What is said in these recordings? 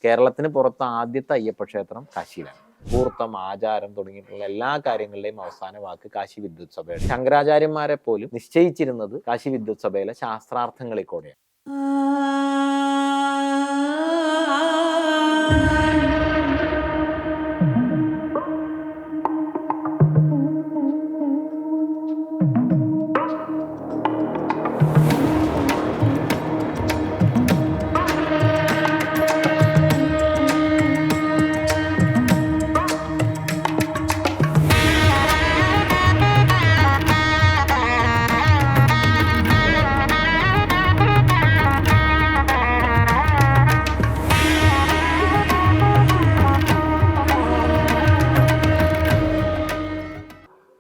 കേരളത്തിന് പുറത്ത് ആദ്യത്തെ അയ്യപ്പ ക്ഷേത്രം കാശിയിലാണ്. മുഹൂർത്തം, ആചാരം തുടങ്ങിയിട്ടുള്ള എല്ലാ കാര്യങ്ങളുടെയും അവസാന വാക്ക് കാശി വിദ്വത് സഭയുടെ. ശങ്കരാചാര്യന്മാരെ പോലും നിശ്ചയിച്ചിരുന്നത് കാശി വിദ്വത് സഭയിലെ ശാസ്ത്രാർത്ഥങ്ങളിൽ കൂടെയാണ്.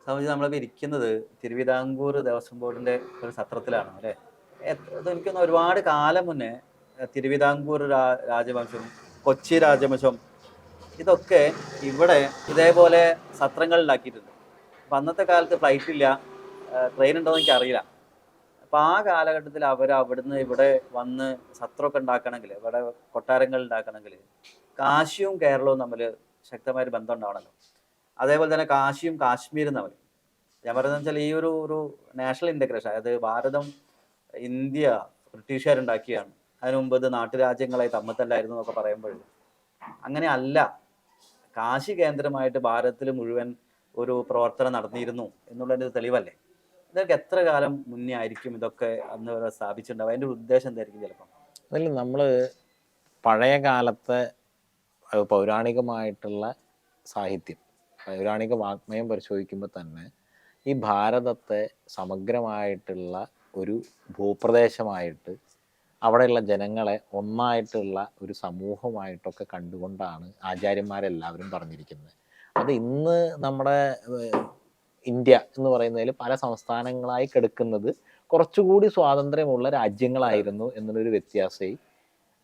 സംബന്ധിച്ച് നമ്മളിപ്പോൾ ഇരിക്കുന്നത് തിരുവിതാംകൂർ ദേവസ്വം ബോർഡിൻ്റെ ഒരു സത്രത്തിലാണ് അല്ലേ. എനിക്കൊന്ന് ഒരുപാട് കാലം മുന്നേ തിരുവിതാംകൂർ രാജവംശം, കൊച്ചി രാജവംശം, ഇതൊക്കെ ഇവിടെ ഇതേപോലെ സത്രങ്ങൾ ഉണ്ടാക്കിയിട്ടുണ്ട്. അപ്പം അന്നത്തെ കാലത്ത് ഫ്ലൈറ്റ് ഇല്ല, ട്രെയിൻ ഉണ്ടോ എന്ന് എനിക്കറിയില്ല. അപ്പം ആ കാലഘട്ടത്തിൽ അവിടുന്ന് ഇവിടെ വന്ന് സത്രമൊക്കെ ഉണ്ടാക്കണമെങ്കിൽ, ഇവിടെ കൊട്ടാരങ്ങൾ ഉണ്ടാക്കണമെങ്കിൽ കാശിയും കേരളവും തമ്മിൽ ശക്തമായൊരു ബന്ധം ഉണ്ടാവണമല്ലോ. അതേപോലെ തന്നെ കാശിയും കാശ്മീരും തമ്മിൽ. ഞാൻ പറയുന്നത് വെച്ചാൽ ഈ ഒരു നാഷണൽ ഇൻ്റഗ്രേഷൻ, അതായത് ഭാരതം ഇന്ത്യ ബ്രിട്ടീഷുകാരുണ്ടാക്കിയാണ്. അതിനു മുമ്പ് ഇത് നാട്ടുരാജ്യങ്ങളായി തമ്മിത്തല്ലായിരുന്നു എന്നൊക്കെ പറയുമ്പോൾ അങ്ങനെ അല്ല. കാശി കേന്ദ്രമായിട്ട് ഭാരതത്തിൽ മുഴുവൻ ഒരു പ്രവർത്തനം നടന്നിരുന്നു എന്നുള്ളതിൻ്റെ തെളിവല്ലേ. ഇതൊക്കെ എത്ര കാലം മുന്നേ ആയിരിക്കും ഇതൊക്കെ അന്ന് വരെ സ്ഥാപിച്ചിട്ടുണ്ടാവും? അതിൻ്റെ ഉദ്ദേശം എന്തായിരിക്കും? ചിലപ്പം അതിൽ നമ്മൾ പഴയ കാലത്തെ പൗരാണികമായിട്ടുള്ള സാഹിത്യം, പൗരാണിക വാഗ്മയം പരിശോധിക്കുമ്പോൾ തന്നെ ഈ ഭാരതത്തെ സമഗ്രമായിട്ടുള്ള ഒരു ഭൂപ്രദേശമായിട്ട്, അവിടെയുള്ള ജനങ്ങളെ ഒന്നായിട്ടുള്ള ഒരു സമൂഹമായിട്ടൊക്കെ കണ്ടുകൊണ്ടാണ് ആചാര്യന്മാരെല്ലാവരും പറഞ്ഞിരിക്കുന്നത്. അത് ഇന്ന് നമ്മുടെ ഇന്ത്യ എന്ന് പറയുന്നതിൽ പല സംസ്ഥാനങ്ങളായി കിടക്കുന്നത് കുറച്ചുകൂടി സ്വാതന്ത്ര്യമുള്ള രാജ്യങ്ങളായിരുന്നു എന്നുള്ളൊരു വ്യത്യാസമേ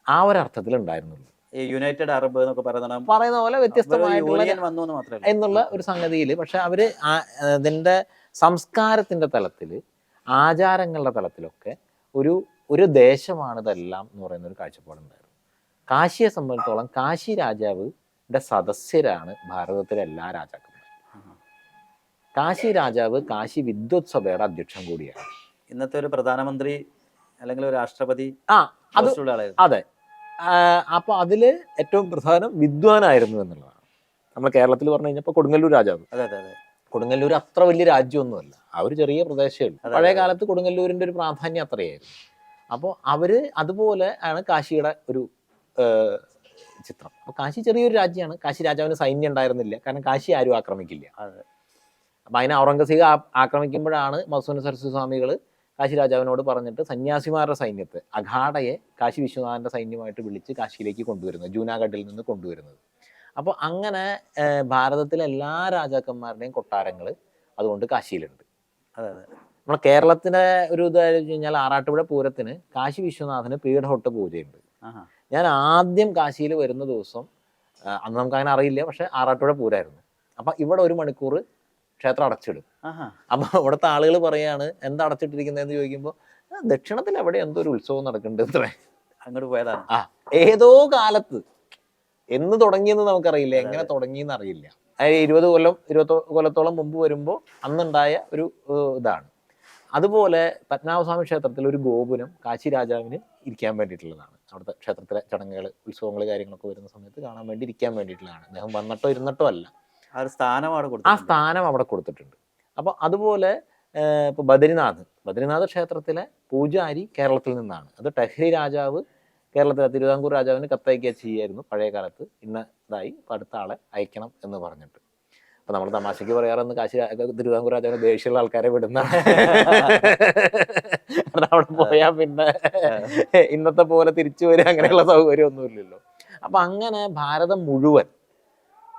ആ ഒരർത്ഥത്തിൽ ഉണ്ടായിരുന്നുള്ളൂ. യുണൈറ്റഡ് അറബ് എന്നൊക്കെ പറയുന്ന പോലെ വ്യത്യസ്തമായിട്ടുള്ള എന്നുള്ള ഒരു സംഗതിയിൽ. പക്ഷെ അവര് ഇതിന്റെ സംസ്കാരത്തിന്റെ തലത്തിൽ, ആചാരങ്ങളുടെ തലത്തിലൊക്കെ ഒരു ദേശമാണ് ഇതെല്ലാം എന്ന് പറയുന്ന ഒരു കാഴ്ചപ്പാടുണ്ടായിരുന്നു. കാശിയെ സംബന്ധിച്ചിടത്തോളം കാശി രാജാവിന്റെ സദസ്യരാണ് ഭാരതത്തിലെ എല്ലാ രാജാക്കന്മാരും. കാശി രാജാവ് കാശി വിദ്വത് സഭയുടെ അധ്യക്ഷൻ കൂടിയാണ്. ഇന്നത്തെ ഒരു പ്രധാനമന്ത്രി അല്ലെങ്കിൽ ഒരു രാഷ്ട്രപതി. അതെ. അപ്പൊ അതില് ഏറ്റവും പ്രധാനം വിദ്വാനായിരുന്നു എന്നുള്ളതാണ്. നമ്മൾ കേരളത്തിൽ പറഞ്ഞു കഴിഞ്ഞപ്പോൾ കൊടുങ്ങല്ലൂർ രാജാവ്. കൊടുങ്ങല്ലൂർ അത്ര വലിയ രാജ്യമൊന്നുമല്ല, ആ ഒരു ചെറിയ പ്രദേശമേ ഉള്ളൂ. പഴയ കാലത്ത് കൊടുങ്ങല്ലൂരിന്റെ ഒരു പ്രാധാന്യം അത്രയായിരുന്നു. അപ്പോൾ അവര് അതുപോലെ ആണ് കാശിയുടെ ഒരു ചിത്രം. അപ്പൊ കാശി ചെറിയൊരു രാജ്യമാണ്. കാശി രാജാവിന് സൈന്യം ഉണ്ടായിരുന്നില്ല, കാരണം കാശി ആരും ആക്രമിക്കില്ല. അപ്പൊ അതിനെ ഔറംഗസീബ് ആക്രമിക്കുമ്പോഴാണ് മധുസൂദന സരസ്വതി സ്വാമികൾ കാശി രാജാവിനോട് പറഞ്ഞിട്ട് സന്യാസിമാരുടെ സൈന്യത്തെ, അഖാഡയെ കാശി വിശ്വനാഥന്റെ സൈന്യമായിട്ട് വിളിച്ച് കാശിയിലേക്ക് കൊണ്ടുവരുന്നത്, ജൂനാഗഡിൽ നിന്ന് കൊണ്ടുവരുന്നത്. അപ്പോൾ അങ്ങനെ ഭാരതത്തിലെ എല്ലാ രാജാക്കന്മാരുടെയും കൊട്ടാരങ്ങൾ അതുകൊണ്ട് കാശിയിലുണ്ട്. നമ്മുടെ കേരളത്തിലെ ഒരു ഇതായി കഴിഞ്ഞാൽ ആറാട്ടുപുഴ പൂരത്തിന് കാശി വിശ്വനാഥന് പീഠഹൊട്ട് പൂജയുണ്ട്. ഞാൻ ആദ്യം കാശിയിൽ വരുന്ന ദിവസം, അന്ന് നമുക്ക് അങ്ങനെ അറിയില്ല, പക്ഷെ ആറാട്ടുപുഴ പൂരമായിരുന്നു. അപ്പം ഇവിടെ 1 മണിക്കൂർ ക്ഷേത്രം അടച്ചിടും. അപ്പൊ ഇവിടുത്തെ ആളുകൾ പറയാണ്, എന്താ അടച്ചിട്ടിരിക്കുന്നതെന്ന് ചോദിക്കുമ്പോൾ, ദക്ഷിണത്തിൽ എവിടെ എന്തോ ഒരു ഉത്സവം നടക്കുന്നുണ്ട് അത്രേ. അങ്ങോട്ട് പോയതാണ്. ഏതോ കാലത്ത്, എന്ന് തുടങ്ങിയെന്ന് നമുക്കറിയില്ല, എങ്ങനെ തുടങ്ങിയെന്ന് അറിയില്ല. അതായത് 20 കൊല്ലത്തോളം മുമ്പ് വരുമ്പോൾ അന്നുണ്ടായ ഒരു ഇതാണ്. അതുപോലെ പത്മനാഭസ്വാമി ക്ഷേത്രത്തിൽ ഒരു ഗോപുരം കാശി രാജാവിന് ഇരിക്കാൻ വേണ്ടിയിട്ടുള്ളതാണ്. അവിടുത്തെ ക്ഷേത്രത്തിലെ ചടങ്ങുകൾ, ഉത്സവങ്ങൾ, കാര്യങ്ങളൊക്കെ വരുന്ന സമയത്ത് കാണാൻ വേണ്ടി ഇരിക്കാൻ വേണ്ടിയിട്ടുള്ളതാണ്. അദ്ദേഹം വന്നിട്ടോ ഇരുന്നിട്ടോ അല്ല, ആ സ്ഥാനം അവിടെ കൊടുത്തിട്ടുണ്ട്. അപ്പൊ അതുപോലെ ഇപ്പൊ ബദ്രിനാഥ് ക്ഷേത്രത്തിലെ പൂജാരി കേരളത്തിൽ നിന്നാണ്. അത് ടെഹ്രി രാജാവ് കേരളത്തിലെ തിരുവിതാംകൂർ രാജാവിന് കത്തയക്കുക ചെയ്യായിരുന്നു പഴയ കാലത്ത്, ഇന്നതായി അടുത്ത ആളെ അയക്കണം എന്ന് പറഞ്ഞിട്ട്. അപ്പൊ നമ്മൾ തമാശയ്ക്ക് പറയാറെന്ന് തിരുവിതാംകൂർ രാജാവിന് ദേഷ്യമുള്ള ആൾക്കാരെ വിടുന്ന അവിടെ പോയാൽ പിന്നെ ഇന്നത്തെ പോലെ തിരിച്ചു വരിക അങ്ങനെയുള്ള സൗകര്യം ഒന്നുമില്ലല്ലോ. അപ്പൊ അങ്ങനെ ഭാരതം മുഴുവൻ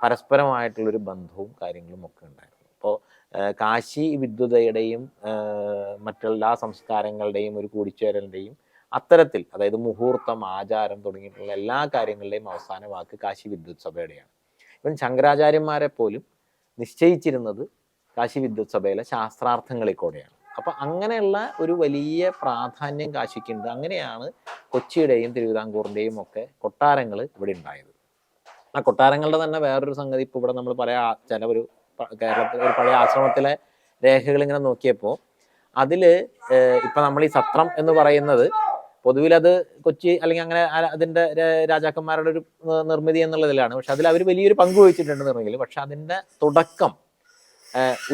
പരസ്പരമായിട്ടുള്ളൊരു ബന്ധവും കാര്യങ്ങളും ഒക്കെ ഉണ്ടായിരുന്നു. അപ്പോൾ കാശി വിദ്വതയുടെയും മറ്റെല്ലാ സംസ്കാരങ്ങളുടെയും ഒരു കൂടിച്ചേരലിൻ്റെയും അത്തരത്തിൽ, അതായത് മുഹൂർത്തം, ആചാരം തുടങ്ങിയിട്ടുള്ള എല്ലാ കാര്യങ്ങളുടെയും അവസാന വാക്ക് കാശി വിദ്വത് സഭയുടെയാണ്. ഇവൻ ശങ്കരാചാര്യന്മാരെ പോലും നിശ്ചയിച്ചിരുന്നത് കാശി വിദ്വത് സഭയിലെ ശാസ്ത്രാർത്ഥങ്ങളിൽ കൂടെയാണ്. അപ്പൊ അങ്ങനെയുള്ള ഒരു വലിയ പ്രാധാന്യം കാശിക്കുന്നുണ്ട്. അങ്ങനെയാണ് കൊച്ചിയുടെയും തിരുവിതാംകൂറിന്റെയും ഒക്കെ കൊട്ടാരങ്ങൾ ഇവിടെ ഉണ്ടായത്. ആ കൊട്ടാരങ്ങളുടെ തന്നെ വേറൊരു സംഗതി ഇപ്പൊ ഇവിടെ നമ്മൾ പല ചില ഒരു കേരളത്തിലെ ഒരു പഴയ ആശ്രമത്തിലെ രേഖകൾ ഇങ്ങനെ നോക്കിയപ്പോൾ അതില് ഇപ്പൊ നമ്മൾ ഈ സത്രം എന്ന് പറയുന്നത് പൊതുവിൽ അത് കൊച്ചി അല്ലെങ്കിൽ അങ്ങനെ അതിന്റെ രാജാക്കന്മാരുടെ ഒരു നിർമ്മിതി എന്നുള്ളതിലാണ്. പക്ഷെ അതിൽ അവർ വലിയൊരു പങ്ക് വഹിച്ചിട്ടുണ്ട് നിർമ്മിതിയിൽ. പക്ഷെ അതിന്റെ തുടക്കം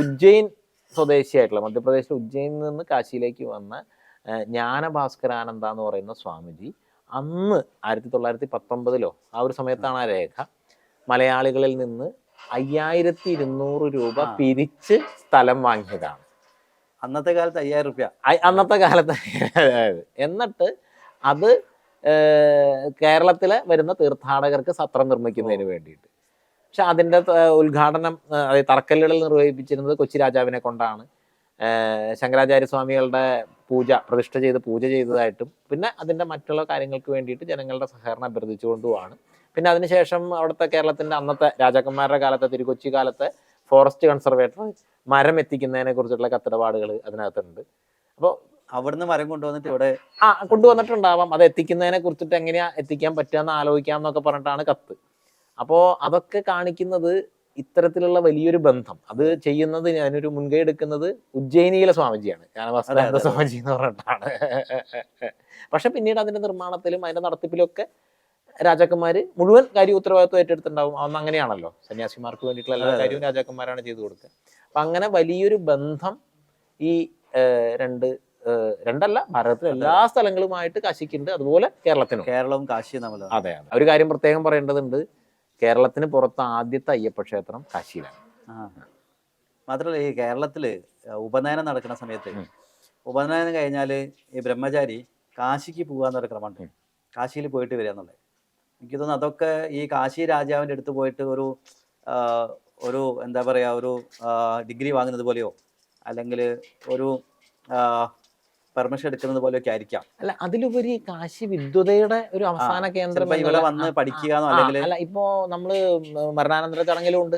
ഉജ്ജയിൻ സ്വദേശിയായിട്ടുള്ള മധ്യപ്രദേശിലെ ഉജ്ജയിനിൽ നിന്ന് കാശിയിലേക്ക് വന്ന ജ്ഞാനഭാസ്കരാനന്ദ എന്ന് പറയുന്ന സ്വാമിജി അന്ന് 1919 ആ ഒരു സമയത്താണ് ആ രേഖ മലയാളികളിൽ നിന്ന് 5200 രൂപ പിരിച്ച് സ്ഥലം വാങ്ങിയതാണ്. അന്നത്തെ കാലത്ത് 5000 രൂപ. അന്നത്തെ കാലത്ത് എന്നിട്ട് അത് കേരളത്തിലെ വരുന്ന തീർത്ഥാടകർക്ക് സത്രം നിർമ്മിക്കുന്നതിന് വേണ്ടിയിട്ട്. പക്ഷെ അതിൻ്റെ ഉദ്ഘാടനം തറക്കല്ലുകളിൽ നിർവഹിപ്പിച്ചിരുന്നത് കൊച്ചി രാജാവിനെ കൊണ്ടാണ്. ശങ്കരാചാര്യസ്വാമികളുടെ പ്രതിഷ്ഠ ചെയ്ത് പൂജ ചെയ്തതായിട്ടും പിന്നെ അതിൻ്റെ മറ്റുള്ള കാര്യങ്ങൾക്ക് വേണ്ടിയിട്ട് ജനങ്ങളുടെ സഹകരണം അഭ്യർത്ഥിച്ചുകൊണ്ടുമാണ്. പിന്നെ അതിനുശേഷം അവിടുത്തെ കേരളത്തിൻ്റെ അന്നത്തെ രാജാക്കന്മാരുടെ കാലത്തെ തിരുക്കൊച്ചി കാലത്തെ ഫോറസ്റ്റ് കൺസർവേറ്റർ മരം എത്തിക്കുന്നതിനെ കുറിച്ചുള്ള കത്തിടപാടുകൾ അതിനകത്തുണ്ട്. അപ്പോൾ അവിടുന്ന് മരം കൊണ്ടുവന്നിട്ട് ഇവിടെ കൊണ്ടുവന്നിട്ടുണ്ടാവാം. അത് എത്തിക്കുന്നതിനെ കുറിച്ചിട്ട് എങ്ങനെയാ എത്തിക്കാൻ പറ്റുക ആലോചിക്കാം എന്നൊക്കെ പറഞ്ഞിട്ടാണ് കത്ത്. അപ്പോൾ അതൊക്കെ കാണിക്കുന്നത് ഇത്തരത്തിലുള്ള വലിയൊരു ബന്ധം. അത് ചെയ്യുന്നത് അതിനൊരു മുൻകൈ എടുക്കുന്നത് ഉജ്ജയിനിയിലെ സ്വാമിജിയാണ്, ജ്ഞാനഭാസ്കരാനന്ദ സ്വാമിജി എന്ന് പറഞ്ഞിട്ടാണ്. പക്ഷെ പിന്നീട് അതിന്റെ നിർമ്മാണത്തിലും അതിന്റെ നടത്തിപ്പിലും ഒക്കെ രാജാക്കന്മാര് മുഴുവൻ കാര്യം ഉത്തരവാദിത്വം ഏറ്റെടുത്തിട്ടുണ്ടാവും. അന്ന് അങ്ങനെയാണല്ലോ, സന്യാസിമാർക്ക് വേണ്ടിയിട്ടുള്ള എല്ലാ കാര്യവും രാജാക്കന്മാരാണ് ചെയ്തു കൊടുക്കുക. അപ്പൊ അങ്ങനെ വലിയൊരു ബന്ധം ഈ രണ്ടല്ല ഭാരതത്തിലെ എല്ലാ സ്ഥലങ്ങളുമായിട്ട് കാശിക്കുണ്ട്. അതുപോലെ കേരളവും കാശിയും തമ്മിൽ. അതെ. ഒരു കാര്യം പ്രത്യേകം പറയേണ്ടതുണ്ട്, കേരളത്തിന് പുറത്ത് ആദ്യത്തെ അയ്യപ്പ ക്ഷേത്രം കാശിയിലാണ്. മാത്രമല്ല ഈ കേരളത്തില് ഉപനയനം നടക്കുന്ന സമയത്ത് ഉപനയനം കഴിഞ്ഞാൽ ഈ ബ്രഹ്മചാരി കാശിക്ക് പോകാന്നൊരു ക്രമമുണ്ട്. കാശിയിൽ പോയിട്ട് വരിക എന്നുള്ളത് എനിക്ക് തോന്നുന്നു. അതൊക്കെ ഈ കാശി രാജാവിൻ്റെ അടുത്ത് പോയിട്ട് ഒരു എന്താ പറയുക, ഒരു ഡിഗ്രി വാങ്ങുന്നത് പോലെയോ അല്ലെങ്കിൽ ഒരു പെർമിഷൻ എടുക്കുന്നത് പോലെയൊക്കെ ആയിരിക്കാം. അല്ല, അതിലുപരി കാശി വിദ്വതയുടെ ഒരു അവസാന കേന്ദ്രം ഇവിടെ വന്ന് പഠിക്കുക. അല്ല, ഇപ്പോ നമ്മള് മരണാനന്തര ചടങ്ങിലും ഉണ്ട്.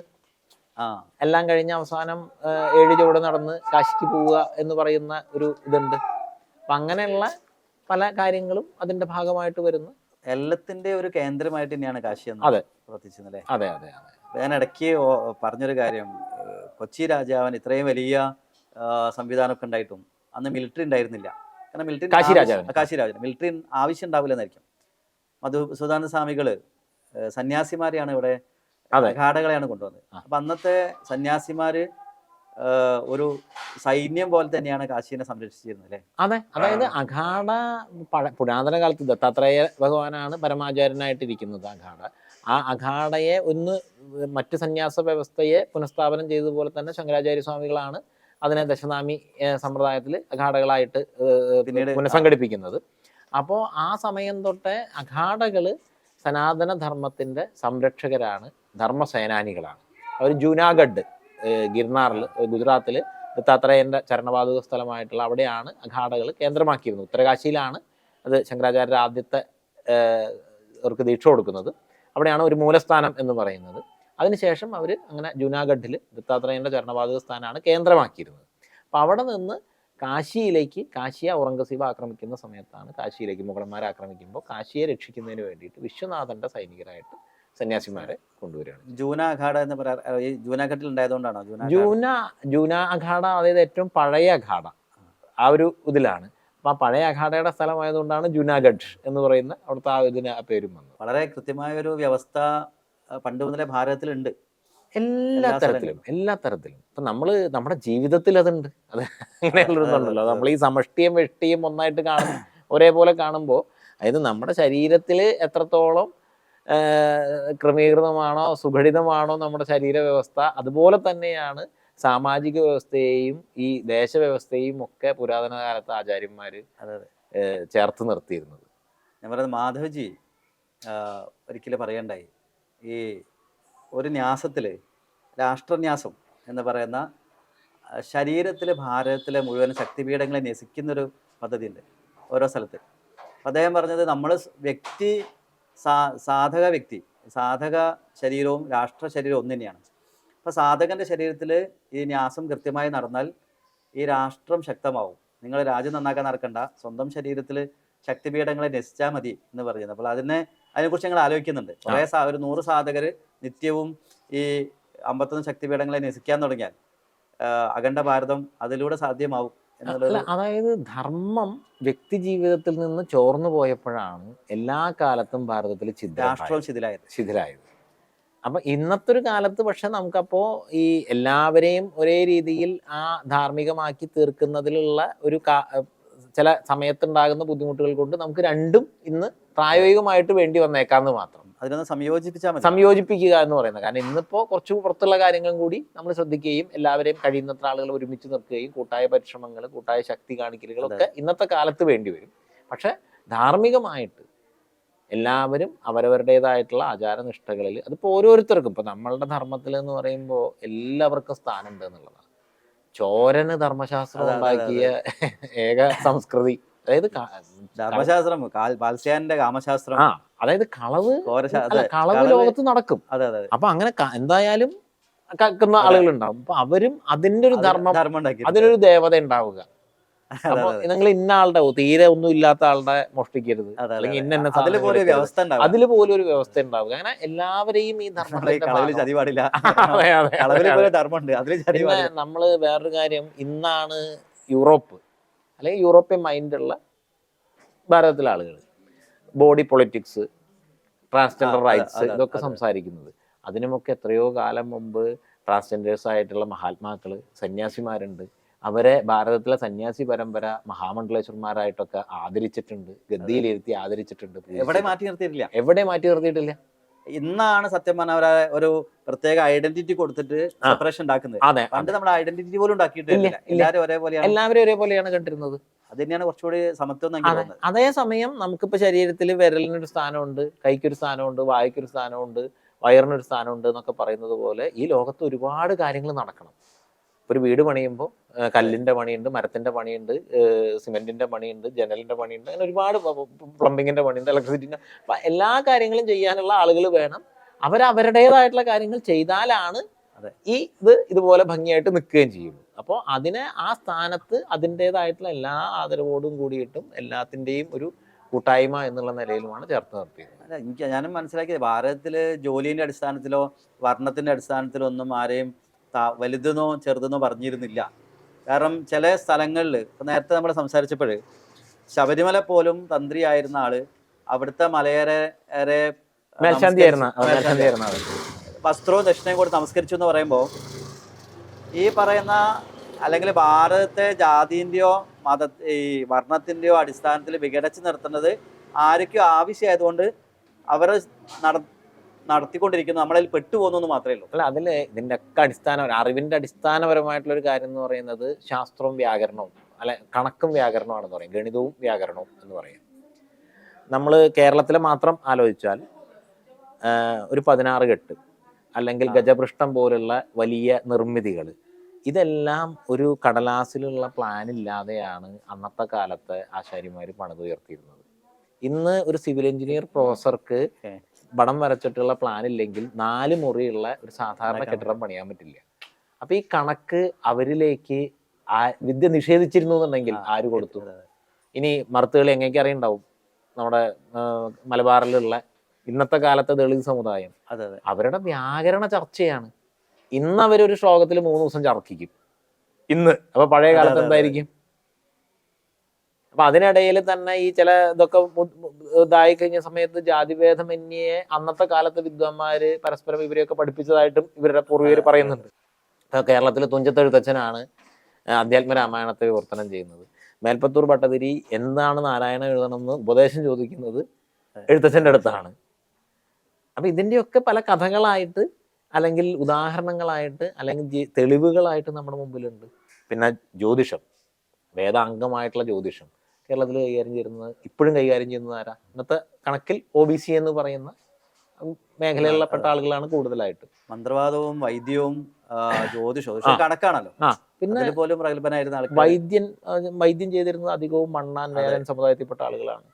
എല്ലാം കഴിഞ്ഞ അവസാനം 7 ചുവട് നടന്ന് കാശിക്ക് പോവുക എന്ന് പറയുന്ന ഒരു ഇതുണ്ട്. അപ്പൊ അങ്ങനെയുള്ള പല കാര്യങ്ങളും അതിന്റെ ഭാഗമായിട്ട് വരുന്നു. എല്ലാത്തിന്റെ ഒരു കേന്ദ്രമായിട്ട് തന്നെയാണ് കാശി എന്ന് പ്രവർത്തിച്ചത്. അതെ അതെ അതെ. ഞാൻ ഇടയ്ക്ക് പറഞ്ഞൊരു കാര്യം, കൊച്ചി രാജാവിന് ഇത്രയും വലിയ സംവിധാനമൊക്കെ ഉണ്ടായിട്ടും അന്ന് മിലിറ്ററി ഉണ്ടായിരുന്നില്ല. കാരണം കാശി രാജാവിന് മിലിറ്ററി ആവശ്യം ഉണ്ടാവില്ലെന്നായിരിക്കും. മധുസൂദാനന്ദ സ്വാമികള് സന്യാസിമാരെയാണ് ഇവിടെ, അഖാഡകളെയാണ് കൊണ്ടുവന്നത്. അപ്പൊ അന്നത്തെ സന്യാസിമാര് ഒരു സൈന്യം പോലെ തന്നെയാണ് കാശിനെ സംരക്ഷിച്ചിരുന്നത് അല്ലേ? അതെ. അതായത് അഖാഡ പുരാതന കാലത്ത് ദത്താത്രേയ ഭഗവാനാണ് പരമാചാര്യനായിട്ടിരിക്കുന്നത്. ആ അഖാഡയെ മറ്റ് സന്യാസ വ്യവസ്ഥയെ പുനഃസ്ഥാപനം ചെയ്തതുപോലെ തന്നെ ശങ്കരാചാര്യ സ്വാമികളാണ് അതിനെ ദശനാമി സമ്പ്രദായത്തിൽ അഖാഡകളായിട്ട് പിന്നീട് പുനഃസംഘടിപ്പിക്കുന്നത്. അപ്പോൾ ആ സമയം തൊട്ടേ അഖാഡകള് സനാതന ധർമ്മത്തിന്റെ സംരക്ഷകരാണ്, ധർമ്മസേനാനികളാണ്. അവർ ജൂനാഗഡ്, ഗിർനാറിൽ, ഗുജറാത്തിൽ ദത്താത്രേയന്റെ ചരണപാതുക സ്ഥലമായിട്ടുള്ള അവിടെയാണ് അഖാഡകൾ കേന്ദ്രമാക്കിയിരുന്നത്. ഉത്തരകാശിയിലാണ് അത് ശങ്കരാചാര്യരുടെ ആദ്യത്തെ അവർക്ക് ദീക്ഷ കൊടുക്കുന്നത്. അവിടെയാണ് ഒരു മൂലസ്ഥാനം എന്ന് പറയുന്നത്. അതിനുശേഷം അവർ അങ്ങനെ ജൂനാഗഡിൽ ദത്താത്രേയന്റെ ചരണപാതുക സ്ഥാനമാണ് കേന്ദ്രമാക്കിയിരുന്നത്. അപ്പം അവിടെ നിന്ന് കാശിയെ ഔറംഗസീബ് ആക്രമിക്കുന്ന സമയത്താണ് കാശിയിലേക്ക് മുഗളന്മാരെ ആക്രമിക്കുമ്പോൾ കാശിയെ രക്ഷിക്കുന്നതിന് വേണ്ടിയിട്ട് വിശ്വനാഥന്റെ സൈനികരായിട്ട് സന്യാസിമാരെ കൊണ്ടുവരികയാണ്. ജൂന അഖാഡ എന്ന് പറയാ ഈ ജൂനാഗഡിൽ ഉണ്ടായതുകൊണ്ടാണോ ജൂന അഖാഡ? അതായത് ഏറ്റവും പഴയ അഖാഡ ആ ഒരു ഇതിലാണ്. അപ്പൊ ആ പഴയ അഖാഡയുടെ സ്ഥലമായതുകൊണ്ടാണ് ജൂനാഗഡ് എന്ന് പറയുന്ന അവിടുത്തെ ഇതിന് ആ പേരും വന്നത്. വളരെ കൃത്യമായ ഒരു വ്യവസ്ഥ പണ്ട് മുതലേ ഭാരതത്തിലുണ്ട്. എല്ലാ തരത്തിലും ഇപ്പൊ നമ്മുടെ ജീവിതത്തിൽ അതുണ്ട്. അത് അങ്ങനെയുള്ളതുണ്ടല്ലോ, നമ്മൾ ഈ സമഷ്ടിയും വെഷ്ടിയും ഒന്നായിട്ട് ഒരേപോലെ കാണുമ്പോൾ, അതായത് നമ്മുടെ ശരീരത്തിൽ എത്രത്തോളം ക്രമീകൃതമാണോ സുഘടിതമാണോ നമ്മുടെ ശരീര വ്യവസ്ഥ, അതുപോലെ തന്നെയാണ് സാമാജിക വ്യവസ്ഥയെയും ഈ ദേശവ്യവസ്ഥയും ഒക്കെ പുരാതന കാലത്ത് ആചാര്യന്മാര് ചേർത്ത് നിർത്തിയിരുന്നത്. ഞാൻ പറയുന്നത് മാധവജി ഒരിക്കലും പറയണ്ടായി, ഈ ഒരു ന്യാസത്തില് രാഷ്ട്രന്യാസം എന്ന് പറയുന്ന ശരീരത്തിൽ ഭാരതത്തിലെ മുഴുവൻ ശക്തിപീഠങ്ങളെ ന്യസിക്കുന്നൊരു പദ്ധതി ഉണ്ട് ഓരോ സ്ഥലത്ത്. അദ്ദേഹം പറഞ്ഞത് നമ്മൾ വ്യക്തി സാധക ശരീരവും രാഷ്ട്ര ശരീരവും ഒന്ന് തന്നെയാണ്. അപ്പോൾ സാധകന്റെ ശരീരത്തിൽ ഈ ന്യാസം കൃത്യമായി നടന്നാൽ ഈ രാഷ്ട്രം ശക്തമാവും. നിങ്ങൾ രാജ്യം നന്നാക്കാൻ നടക്കണ്ട, സ്വന്തം ശരീരത്തിൽ ശക്തിപീഠങ്ങളെ നശിച്ചാൽ മതി എന്ന് പറയുന്നത്. അപ്പോൾ അതിനെക്കുറിച്ച് ഞങ്ങൾ ആലോചിക്കുന്നുണ്ട്. കുറേ ഒരു 100 സാധകർ നിത്യവും ഈ 51 ശക്തിപീഠങ്ങളെ നശിക്കാൻ തുടങ്ങിയാൽ അഖണ്ഡ ഭാരതം അതിലൂടെ സാധ്യമാവും എന്നുള്ളത്. അതായത് ധർമ്മം വ്യക്തി ജീവിതത്തിൽ നിന്ന് ചോർന്നു പോയപ്പോഴാണ് എല്ലാ കാലത്തും ഭാരതത്തിൽ രാഷ്ട്രം ശിഥിലായത്. അപ്പൊ ഇന്നത്തെ ഒരു കാലത്ത് പക്ഷെ നമുക്കപ്പോ ഈ എല്ലാവരെയും ഒരേ രീതിയിൽ ആ ധാർമ്മികമാക്കി തീർക്കുന്നതിലുള്ള ഒരു ചില സമയത്തുണ്ടാകുന്ന ബുദ്ധിമുട്ടുകൾ കൊണ്ട് നമുക്ക് രണ്ടും ഇന്ന് പ്രായോഗികമായിട്ട് വേണ്ടി വന്നേക്കാന്ന് മാത്രം. അതിനൊന്ന് സംയോജിപ്പിക്കുക എന്ന് പറയുന്നത്. കാരണം ഇന്നിപ്പോ കുറച്ച് പുറത്തുള്ള കാര്യങ്ങളും കൂടി നമ്മൾ ശ്രദ്ധിക്കുകയും എല്ലാവരെയും കഴിയുന്നത്ര ആളുകൾ ഒരുമിച്ച് നിർത്തുകയും കൂട്ടായ പരിശ്രമങ്ങൾ, കൂട്ടായ ശക്തി കാണിക്കലുകളൊക്കെ ഇന്നത്തെ കാലത്ത് വേണ്ടി വരും. പക്ഷെ ധാർമ്മികമായിട്ട് എല്ലാവരും അവരവരുടേതായിട്ടുള്ള ആചാരനിഷ്ഠകളിൽ, അതിപ്പോൾ ഓരോരുത്തർക്കും, ഇപ്പൊ നമ്മളുടെ ധർമ്മത്തിൽ എന്ന് പറയുമ്പോൾ എല്ലാവർക്കും സ്ഥാനമുണ്ട് എന്നുള്ളതാണ്. ചോരന് ധർമ്മശാസ്ത്രം ഉണ്ടാക്കിയ ഏക സംസ്കൃതി, അതായത് ധർമ്മശാസ്ത്രം, ബാൽസ്യാന്റെ കാമശാസ്ത്രം, അതായത് കളവ് ലോകത്ത് നടക്കും. അപ്പൊ അങ്ങനെ എന്തായാലും കക്കുന്ന ആളുകളുണ്ടാവും. അപ്പൊ അവരും അതിന്റെ ഒരു ധർമ്മം, അതിനൊരു ദേവത ഉണ്ടാവുക. അപ്പൊ നിങ്ങൾ ഇന്ന ആളുടെ, തീരെ ഒന്നും ഇല്ലാത്ത ആളുടെ മോഷ്ടിക്കരുത്, അല്ലെങ്കിൽ ഇന്ന അതിൽ പോലും ഒരു വ്യവസ്ഥ ഉണ്ടാവുക. അങ്ങനെ എല്ലാവരെയും ഈ നമ്മള് വേറൊരു കാര്യം, ഇന്നാണ് യൂറോപ്പ് അല്ലെങ്കിൽ യൂറോപ്യൻ മൈൻഡുള്ള ഭാരതത്തിലെ ആളുകൾ ബോഡി പൊളിറ്റിക്സ്, ട്രാൻസ്ജെൻഡർ റൈറ്റ്സ് ഇതൊക്കെ സംസാരിക്കുന്നത്. അതിനുമൊക്കെ എത്രയോ കാലം മുമ്പ് ട്രാൻസ്ജെൻഡേഴ്സ് ആയിട്ടുള്ള മഹാത്മാക്കള്, സന്യാസിമാരുണ്ട്. അവരെ ഭാരതത്തിലെ സന്യാസി പരമ്പര മഹാമണ്ഡലേശ്വരന്മാരായിട്ടൊക്കെ ആദരിച്ചിട്ടുണ്ട്, ഗദ്ദിയിലിരുത്തി ആദരിച്ചിട്ടുണ്ട്. എവിടെ മാറ്റി നിർത്തിയിട്ടില്ല. ഇന്നാണ് സത്യം പറഞ്ഞ ഒരു പ്രത്യേക ഐഡന്റിറ്റി കൊടുത്തിട്ട് സെപ്പറേഷൻ ഉണ്ടാക്കുന്നത്. പണ്ട് നമ്മുടെ ഐഡന്റിറ്റി പോലും ഉണ്ടാക്കിയിട്ടില്ല. എല്ലാവരും ഒരേപോലെയാണ് കണ്ടിരുന്നത്. അത് തന്നെയാണ് കുറച്ചുകൂടി സമത്വം. അതേസമയം നമുക്കിപ്പോ ശരീരത്തിൽ വിരലിനൊരു സ്ഥാനമുണ്ട്, കൈക്കൊരു സ്ഥാനമുണ്ട്, വായ്ക്കൊരു സ്ഥാനമുണ്ട്, വയറിനൊരു സ്ഥാനമുണ്ട് എന്നൊക്കെ പറയുന്നത് പോലെ ഈ ലോകത്ത് ഒരുപാട് കാര്യങ്ങൾ നടക്കണം. ഒരു വീട് പണിയുമ്പോൾ കല്ലിന്റെ പണിയുണ്ട്, മരത്തിന്റെ പണിയുണ്ട്, സിമെന്റിന്റെ പണിയുണ്ട്, ജനലിന്റെ പണിയുണ്ട്, അങ്ങനെ ഒരുപാട് പ്ലംബിങ്ങിന്റെ പണിയുണ്ട്, ഇലക്ട്രിസിറ്റിന്റെ, എല്ലാ കാര്യങ്ങളും ചെയ്യാനുള്ള ആളുകൾ വേണം. അവരവരുടേതായിട്ടുള്ള കാര്യങ്ങൾ ചെയ്താലാണ് ഇതുപോലെ ഭംഗിയായിട്ട് നിൽക്കുകയും ചെയ്യുള്ളൂ. അപ്പോൾ അതിനെ ആ സ്ഥാനത്ത് അതിൻ്റെതായിട്ടുള്ള എല്ലാ ആദരവോടും കൂടിയിട്ടും എല്ലാത്തിൻ്റെയും ഒരു കൂട്ടായ്മ എന്നുള്ള നിലയിലുമാണ് ചേർത്ത് നിർത്തിയത്. ഞാനും മനസ്സിലാക്കിയത്, ഭാരതത്തില് ജോലിന്റെ അടിസ്ഥാനത്തിലോ വർണ്ണത്തിന്റെ അടിസ്ഥാനത്തിലോ ഒന്നും ആരെയും വലുതെന്നോ ചെറുതെന്നോ പറഞ്ഞിരുന്നില്ല. കാരണം ചില സ്ഥലങ്ങളിൽ, ഇപ്പം നേരത്തെ നമ്മൾ സംസാരിച്ചപ്പോൾ ശബരിമല പോലും തന്ത്രിയായിരുന്ന ആള് അവിടുത്തെ മലയേറെ വസ്ത്രവും ദക്ഷിണയും കൂടെ നമസ്കരിച്ചു എന്ന് പറയുമ്പോൾ, ഈ പറയുന്ന അല്ലെങ്കിൽ ഭാരതത്തെ ജാതിൻ്റെയോ ഈ വർണ്ണത്തിൻ്റെയോ അടിസ്ഥാനത്തിൽ വിഘടിച്ച് നിർത്തുന്നത് ആർക്കും ആവശ്യമായതുകൊണ്ട് അവരെ നടത്തിക്കൊണ്ടിരിക്കുന്നു, നമ്മളതിൽ പെട്ടുപോകുന്നു മാത്രമേ ഉള്ളൂ. അല്ല, അതിൽ ഇതിൻ്റെ ഒക്കെ അറിവിൻ്റെ അടിസ്ഥാനപരമായിട്ടുള്ള ഒരു കാര്യം എന്ന് പറയുന്നത് ശാസ്ത്രവും വ്യാകരണവും, അല്ലെ കണക്കും വ്യാകരണമാണെന്ന് പറയും, ഗണിതവും വ്യാകരണവും എന്ന് പറയും. നമ്മൾ കേരളത്തിലെ മാത്രം ആലോചിച്ചാൽ ഒരു 16 കെട്ട് അല്ലെങ്കിൽ ഗജപൃഷ്ഠം പോലുള്ള വലിയ നിർമ്മിതികൾ, ഇതെല്ലാം ഒരു കടലാസിലുള്ള പ്ലാൻ ഇല്ലാതെയാണ് അന്നത്തെ കാലത്തെ ആശാരിമാർ പണിതുയർത്തിയിരുന്നത്. ഇന്ന് ഒരു സിവിൽ എഞ്ചിനീയർ പ്രൊഫസർക്ക് പടം വരച്ചിട്ടുള്ള പ്ലാൻ ഇല്ലെങ്കിൽ 4 മുറിയുള്ള ഒരു സാധാരണ കെട്ടിടം പണിയാൻ പറ്റില്ല. അപ്പൊ ഈ കണക്ക് അവരിലേക്ക് വിദ്യ നിഷേധിച്ചിരുന്നു എന്നുണ്ടെങ്കിൽ ആര് കൊടുത്തു? ഇനി മറുത്തുകളി എങ്ങനെയൊക്കെ അറിയുണ്ടാവും. നമ്മുടെ മലബാറിലുള്ള ഇന്നത്തെ കാലത്തെ ദളിത് സമുദായം, അവരുടെ വ്യാകരണ ചർച്ചയാണ്. ഇന്ന് അവരൊരു ശ്ലോകത്തിൽ 3 ദിവസം ചർക്കിക്കും ഇന്ന്. അപ്പൊ പഴയ കാലത്ത് എന്തായിരിക്കും? അപ്പൊ അതിനിടയിൽ തന്നെ ഈ ചില ഇതൊക്കെ ഇതായി കഴിഞ്ഞ സമയത്ത് ജാതിഭേദമന്യേ അന്നത്തെ കാലത്ത് വിദ്വാന്മാര് പരസ്പരം ഇവരെയൊക്കെ പഠിപ്പിച്ചതായിട്ടും ഇവരുടെ പൂർവികർ പറയുന്നുണ്ട്. കേരളത്തിൽ തുഞ്ചത്തെഴുത്തച്ഛനാണ് അധ്യാത്മരാമായണത്തെ വിവർത്തനം ചെയ്യുന്നത്. മേൽപ്പത്തൂർ ഭട്ടതിരി എന്താണ് നാരായണം എഴുതണമെന്ന് ഉപദേശം ചോദിക്കുന്നത് എഴുത്തച്ഛൻ്റെ അടുത്താണ്. അപ്പൊ ഇതിൻ്റെയൊക്കെ പല കഥകളായിട്ട് അല്ലെങ്കിൽ ഉദാഹരണങ്ങളായിട്ട് അല്ലെങ്കിൽ തെളിവുകളായിട്ട് നമ്മുടെ മുമ്പിലുണ്ട്. പിന്നെ ജ്യോതിഷം, വേദാംഗമായിട്ടുള്ള ജ്യോതിഷം കേരളത്തിൽ കൈകാര്യം ചെയ്യുന്നത്, ഇപ്പോഴും കൈകാര്യം ചെയ്യുന്നത് ആരാ? ഇന്നത്തെ കണക്കിൽ OBC എന്ന് പറയുന്ന മേഖലകളിൽപ്പെട്ട ആളുകളാണ് കൂടുതലായിട്ട്. മന്ത്രവാദവും വൈദ്യവും ജ്യോതിഷവും കണക്കാണല്ലോ. പിന്നെ പോലും പ്രഗത്ഭനായിരുന്ന വൈദ്യം ചെയ്തിരുന്നത് അധികവും മണ്ണാൻ വേലൻ സമുദായത്തിൽപ്പെട്ട ആളുകളാണ്.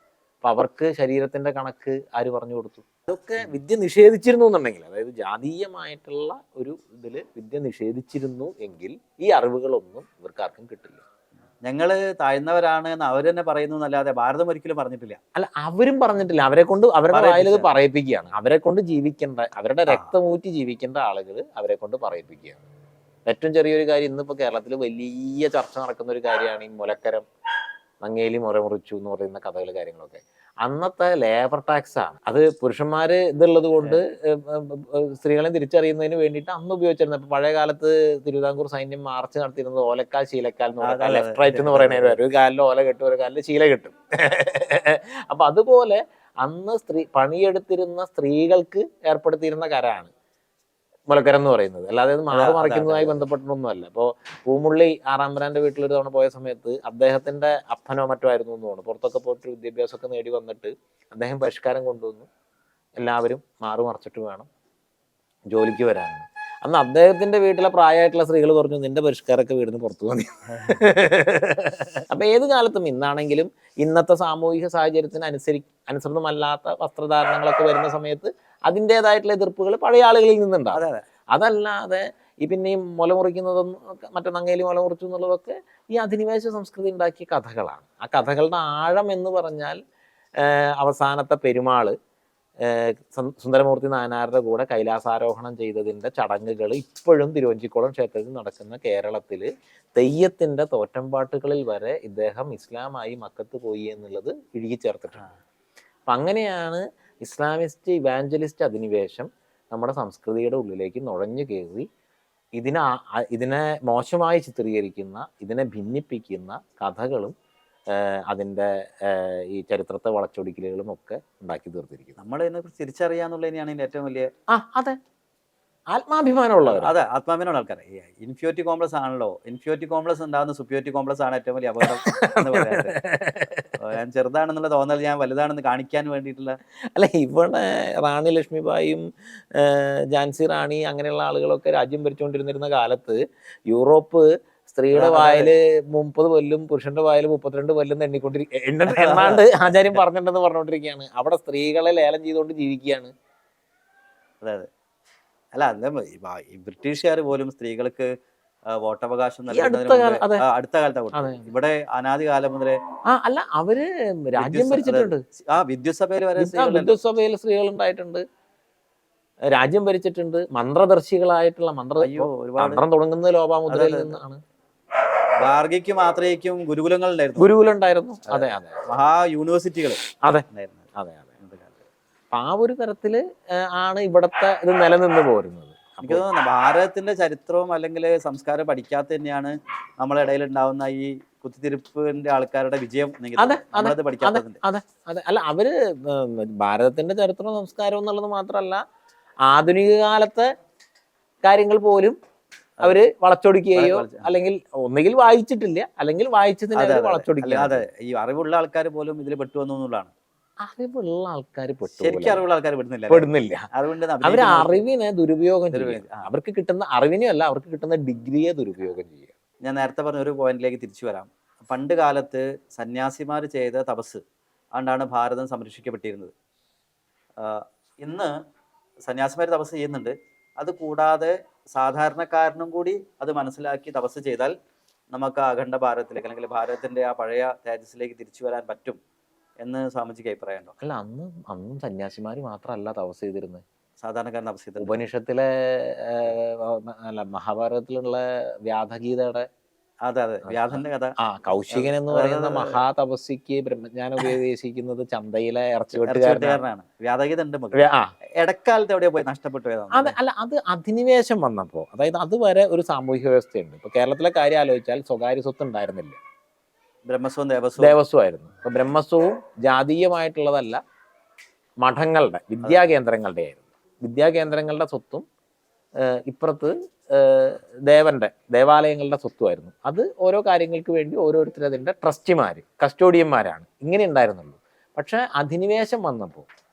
അപ്പൊ അവർക്ക് ശരീരത്തിന്റെ കണക്ക് ആര് പറഞ്ഞു കൊടുത്തു? അതൊക്കെ വിദ്യ നിഷേധിച്ചിരുന്നു എന്നുണ്ടെങ്കിൽ, അതായത് ജാതീയമായിട്ടുള്ള ഒരു ഇതില് വിദ്യ നിഷേധിച്ചിരുന്നു എങ്കിൽ ഈ അറിവുകളൊന്നും ഇവർക്ക് ആർക്കും കിട്ടില്ല. ഞങ്ങള് താഴ്ന്നവരാണ് എന്ന് അവർ തന്നെ പറയുന്നു എന്നല്ലാതെ ഭാരതം ഒരിക്കലും പറഞ്ഞിട്ടില്ല. അല്ല, അവരും പറഞ്ഞിട്ടില്ല. അവരുടെ വായിലത് പറയിപ്പിക്കുകയാണ്. അവരെ കൊണ്ട് ജീവിക്കേണ്ട, അവരുടെ രക്തമൂറ്റി ജീവിക്കേണ്ട ആളുകൾ അവരെ കൊണ്ട് പറയിപ്പിക്കുകയാണ്. ഏറ്റവും ചെറിയൊരു കാര്യം, ഇന്നിപ്പോ കേരളത്തിൽ വലിയ ചർച്ച നടക്കുന്ന ഒരു കാര്യമാണ് ഈ മുലക്കരം, നങ്ങേലി മുറ മുറിച്ചു എന്ന് പറയുന്ന കഥകൾ, കാര്യങ്ങളൊക്കെ. അന്നത്തെ ലേബർ ടാക്സ് ആണ് അത്. പുരുഷന്മാര് ഇതുള്ളത് കൊണ്ട് സ്ത്രീകളെ തിരിച്ചറിയുന്നതിന് വേണ്ടിയിട്ട് അന്ന് ഉപയോഗിച്ചിരുന്നത്. ഇപ്പൊ പഴയ കാലത്ത് തിരുവിതാംകൂർ സൈന്യം മാർച്ച് നടത്തിയിരുന്നത് ഓലക്കാൽ ശീലക്കാൽ എന്ന് പറയുന്നത്, ലെഫ്റ്റ് റൈറ്റ് എന്ന് പറയുന്നത്. ഒരു കാലിൽ ഓല കെട്ടും, ഒരു കാലിൽ ശീല കെട്ടും. അപ്പൊ അതുപോലെ അന്ന് പണിയെടുത്തിരുന്ന സ്ത്രീകൾക്ക് ഏർപ്പെടുത്തിയിരുന്ന കരാണ് മുലക്കരം എന്ന് പറയുന്നത്. അല്ലാതെ അത് മാറി മറിക്കുന്നതുമായി ബന്ധപ്പെട്ടൊന്നുമല്ല. ഇപ്പോൾ പൂമുള്ളി ആറാമ്പരാന്റെ വീട്ടിലൊരു തവണ പോയ സമയത്ത് അദ്ദേഹത്തിന്റെ അപ്പനോ മറ്റോ ആയിരുന്നു എന്ന് തോന്നുന്നു. പുറത്തൊക്കെ പോയിട്ട് വിദ്യാഭ്യാസമൊക്കെ നേടി വന്നിട്ട് അദ്ദേഹം പരിഷ്കാരം കൊണ്ടുവന്നു. എല്ലാവരും മാറി മറിച്ചിട്ട് വേണം ജോലിക്ക് വരാനാണ്. അന്ന് അദ്ദേഹത്തിന്റെ വീട്ടിലെ പ്രായമായിട്ടുള്ള സ്ത്രീകൾ പറഞ്ഞു, നിന്റെ പരിഷ്കാരമൊക്കെ വീടിന് പുറത്തു വന്നി. അപ്പൊ ഏത് കാലത്തും ഇന്നാണെങ്കിലും ഇന്നത്തെ സാമൂഹിക സാഹചര്യത്തിന് അനുസൃതമല്ലാത്ത വസ്ത്രധാരണങ്ങളൊക്കെ വരുന്ന സമയത്ത് അതിൻ്റെതായിട്ടുള്ള എതിർപ്പുകൾ പഴയ ആളുകളിൽ നിന്നുണ്ടാവും. അതല്ലാതെ ഈ പിന്നെയും മുല മുറിക്കുന്നതും മറ്റേ നങ്ങേലി മുല മുറിച്ചു എന്നുള്ളതൊക്കെ ഈ അധിനിവേശ സംസ്കൃതി ഉണ്ടാക്കിയ കഥകളാണ്. ആ കഥകളുടെ ആഴം എന്ന് പറഞ്ഞാൽ അവസാനത്തെ പെരുമാള് സുന്ദരമൂർത്തി നായനാരുടെ കൂടെ കൈലാസാരോഹണം ചെയ്തതിൻ്റെ ചടങ്ങുകൾ ഇപ്പോഴും തിരുവഞ്ചിക്കുളം ക്ഷേത്രത്തിൽ നടക്കുന്ന കേരളത്തിൽ തെയ്യത്തിൻ്റെ തോറ്റമ്പാട്ടുകളിൽ വരെ ഇദ്ദേഹം ഇസ്ലാമായി മക്കത്ത് പോയി എന്നുള്ളത് ഇഴുകി ചേർത്തിട്ടുണ്ട്. അപ്പം അങ്ങനെയാണ് ഇസ്ലാമിസ്റ്റ് ഇവാഞ്ചലിസ്റ്റ് അധിനിവേശം നമ്മുടെ സംസ്കൃതിയുടെ ഉള്ളിലേക്ക് നുഴഞ്ഞു കയറി ഇതിനെ മോശമായി ചിത്രീകരിക്കുന്ന, ഇതിനെ ഭിന്നിപ്പിക്കുന്ന കഥകളും അതിൻ്റെ ഈ ചരിത്രത്തെ വളച്ചൊടിക്കലുകളും ഒക്കെ ഉണ്ടാക്കി തീർത്തിരിക്കുന്നു. നമ്മൾ ഇതിനെക്കുറിച്ച് തിരിച്ചറിയാന്നുള്ളതിനെയാണ് ഇതിൻ്റെ ഏറ്റവും വലിയ അതെ ആത്മാഭിമാനമുള്ളവർ. അതെ, ആത്മാഭിമാനമുള്ള ആൾക്കാർ. ഇൻഫ്യൂരിറ്റി കോംപ്ലക്സ് ആണല്ലോ. ഇൻഫ്യൂരിറ്റി കോംപ്ലക്സ് ഉണ്ടാകുന്ന സുപ്യൂരിറ്റി കോംപ്ലക്സ് ആണ് ഏറ്റവും വലിയ അപകടം എന്ന് പറയുന്നത്. ഞാൻ ചെറുതാണെന്നുള്ള തോന്നൽ ഞാൻ വലുതാണെന്ന് കാണിക്കാൻ വേണ്ടിയിട്ടുള്ള. അല്ല, ഇവിടെ റാണി ലക്ഷ്മിബായും ഝാൻസി റാണി അങ്ങനെയുള്ള ആളുകളൊക്കെ രാജ്യം ഭരിച്ചുകൊണ്ടിരുന്നിരുന്ന കാലത്ത് യൂറോപ്പ് സ്ത്രീയുടെ വായില് 30 പല്ലും പുരുഷന്റെ വായില് 32 പല്ലും എണ്ണാണ്ട് ആചാര്യം പറഞ്ഞിട്ടുണ്ടെന്ന് പറഞ്ഞുകൊണ്ടിരിക്കുകയാണ്. അവിടെ സ്ത്രീകളെ ലേലം ചെയ്തുകൊണ്ട് ജീവിക്കുകയാണ്. അതെ. അല്ല, അന്ന് ബ്രിട്ടീഷുകാർ പോലും സ്ത്രീകൾക്ക് വോട്ടവകാശം നൽകുന്നതിന് അടുത്ത കാലത്താണ്. ഇവിടെ അനാദി കാലം മുതലേ അല്ല, അവര് രാജ്യം ഭരിച്ചിട്ടുണ്ട്. വിദ്യുത്സഭയിൽ വരെ വിദ്യുത്സഭയിൽ സ്ത്രീകൾ ഉണ്ടായിട്ടുണ്ട്, രാജ്യം ഭരിച്ചിട്ടുണ്ട്. മന്ത്രദർശികളായിട്ടുള്ള മന്ത്രം തുടങ്ങുന്നത് ലോപാമുദ്രയിൽ നിന്നാണ്. ഗാർഗിക്കും മാത്രയ്ക്കും ഗുരുകുലങ്ങൾ ഉണ്ടായിരുന്നു. അതെ അതെ, മഹാ യൂണിവേഴ്സിറ്റികൾ. അതെ അതെ അതെ. ആ ഒരു തരത്തില് ആണ് ഇവിടത്തെ ഇത് നിലനിന്ന് പോരുന്നത്. എനിക്ക് തോന്നുന്നു ഭാരതത്തിന്റെ ചരിത്രവും അല്ലെങ്കിൽ സംസ്കാരം പഠിക്കാത്ത തന്നെയാണ് നമ്മുടെ ഇടയിൽ ഉണ്ടാവുന്ന ഈ കുത്തിത്തിരിപ്പിന്റെ ആൾക്കാരുടെ വിജയം. അതെ അതെ. അല്ല, അവര് ഭാരതത്തിന്റെ ചരിത്രവും സംസ്കാരവും എന്നുള്ളത് മാത്രമല്ല, ആധുനിക കാലത്തെ കാര്യങ്ങൾ പോലും അവര് വളച്ചൊടിക്കുകയോ അല്ലെങ്കിൽ ഒന്നുകിൽ വായിച്ചിട്ടില്ല, അല്ലെങ്കിൽ വായിച്ചതിനെ വളച്ചൊടിക്കുക. അതെ, ഈ അറിവുള്ള ആൾക്കാർ പോലും ഇതിൽ പെട്ടു എന്നുള്ളതാണ്. അറിവുള്ള ആൾക്കാർ ശരിക്കും അറിവുള്ള ആൾക്കാർ പെടുന്നില്ല. അവര് അറിവിനെ ദുരുപയോഗം ചെയ്യുക. അവർക്ക് കിട്ടുന്ന അറിവിനെയും അല്ല, അവർക്ക് കിട്ടുന്ന ഡിഗ്രിയെ ദുരുപയോഗം ചെയ്യുക. ഞാൻ നേരത്തെ പറഞ്ഞ ഒരു പോയിന്റിലേക്ക് തിരിച്ചു വരാം. പണ്ട് കാലത്ത് സന്യാസിമാർ ചെയ്ത തപസ് അതുകൊണ്ടാണ് ഭാരതം സംരക്ഷിക്കപ്പെട്ടിരുന്നത്. ഇന്ന് സന്യാസിമാർ തപസ് ചെയ്യുന്നുണ്ട്. അത് കൂടാതെ സാധാരണക്കാരനും കൂടി അത് മനസ്സിലാക്കി തപസ് ചെയ്താൽ നമുക്ക് അഖണ്ഡ ഭാരതത്തിലേക്ക് അല്ലെങ്കിൽ ഭാരതത്തിന്റെ ആ പഴയ തേജസ്സിലേക്ക് തിരിച്ചു വരാൻ പറ്റും എന്ന് സ്വാമിജിക്ക് അഭിപ്രായമുണ്ടോ? അല്ല, അന്നും സന്യാസിമാര് മാത്രമല്ല തപസ് ചെയ്തിരുന്നത്, സാധാരണക്കാരൻ തപസ് ചെയ്തിരുന്നത്. ഉപനിഷത്തിലെ മഹാഭാരതത്തിലുള്ള വ്യാധഗീതയുടെ അതെ വ്യാധന്റെ കഥ. കൗശികൻ എന്ന് പറയുന്ന മഹാതപസ്സിക്ക് ബ്രഹ്മജ്ഞാനം ഉപദേശിക്കുന്നത് ചന്തയിലെ ഇറച്ചിവെട്ടുകാരനാണ്. വ്യാധഗീത ഉണ്ട്. ഇടക്കാലത്ത് എവിടെയോ പോയി നഷ്ടപ്പെട്ടു. അല്ല, അത് അധിനിവേശം വന്നപ്പോ, അതായത് അതുവരെ ഒരു സാമൂഹിക വ്യവസ്ഥയുണ്ട്. ഇപ്പൊ കേരളത്തിലെ കാര്യം ആലോചിച്ചാൽ സ്വകാര്യ സ്വത്ത് ഉണ്ടായിരുന്നില്ല, ബ്രഹ്മസ്വം ദേവസ്വം ആയിരുന്നു. അപ്പൊ ബ്രഹ്മസ്വവും ജാതീയമായിട്ടുള്ളതല്ല, മഠങ്ങളുടെ വിദ്യാകേന്ദ്രങ്ങളുടെ ആയിരുന്നു. വിദ്യാകേന്ദ്രങ്ങളുടെ സ്വത്തും ഇപ്പുറത്ത് ദേവാലയങ്ങളുടെ സ്വത്തുമായിരുന്നു. അത് ഓരോ കാര്യങ്ങൾക്ക് വേണ്ടി ഓരോരുത്തർ അതിൻ്റെ ട്രസ്റ്റിമാര്, കസ്റ്റോഡിയന്മാരാണ്, ഇങ്ങനെ ഉണ്ടായിരുന്നുള്ളൂ. പക്ഷെ അധിനിവേശം വന്നപ്പോൾ,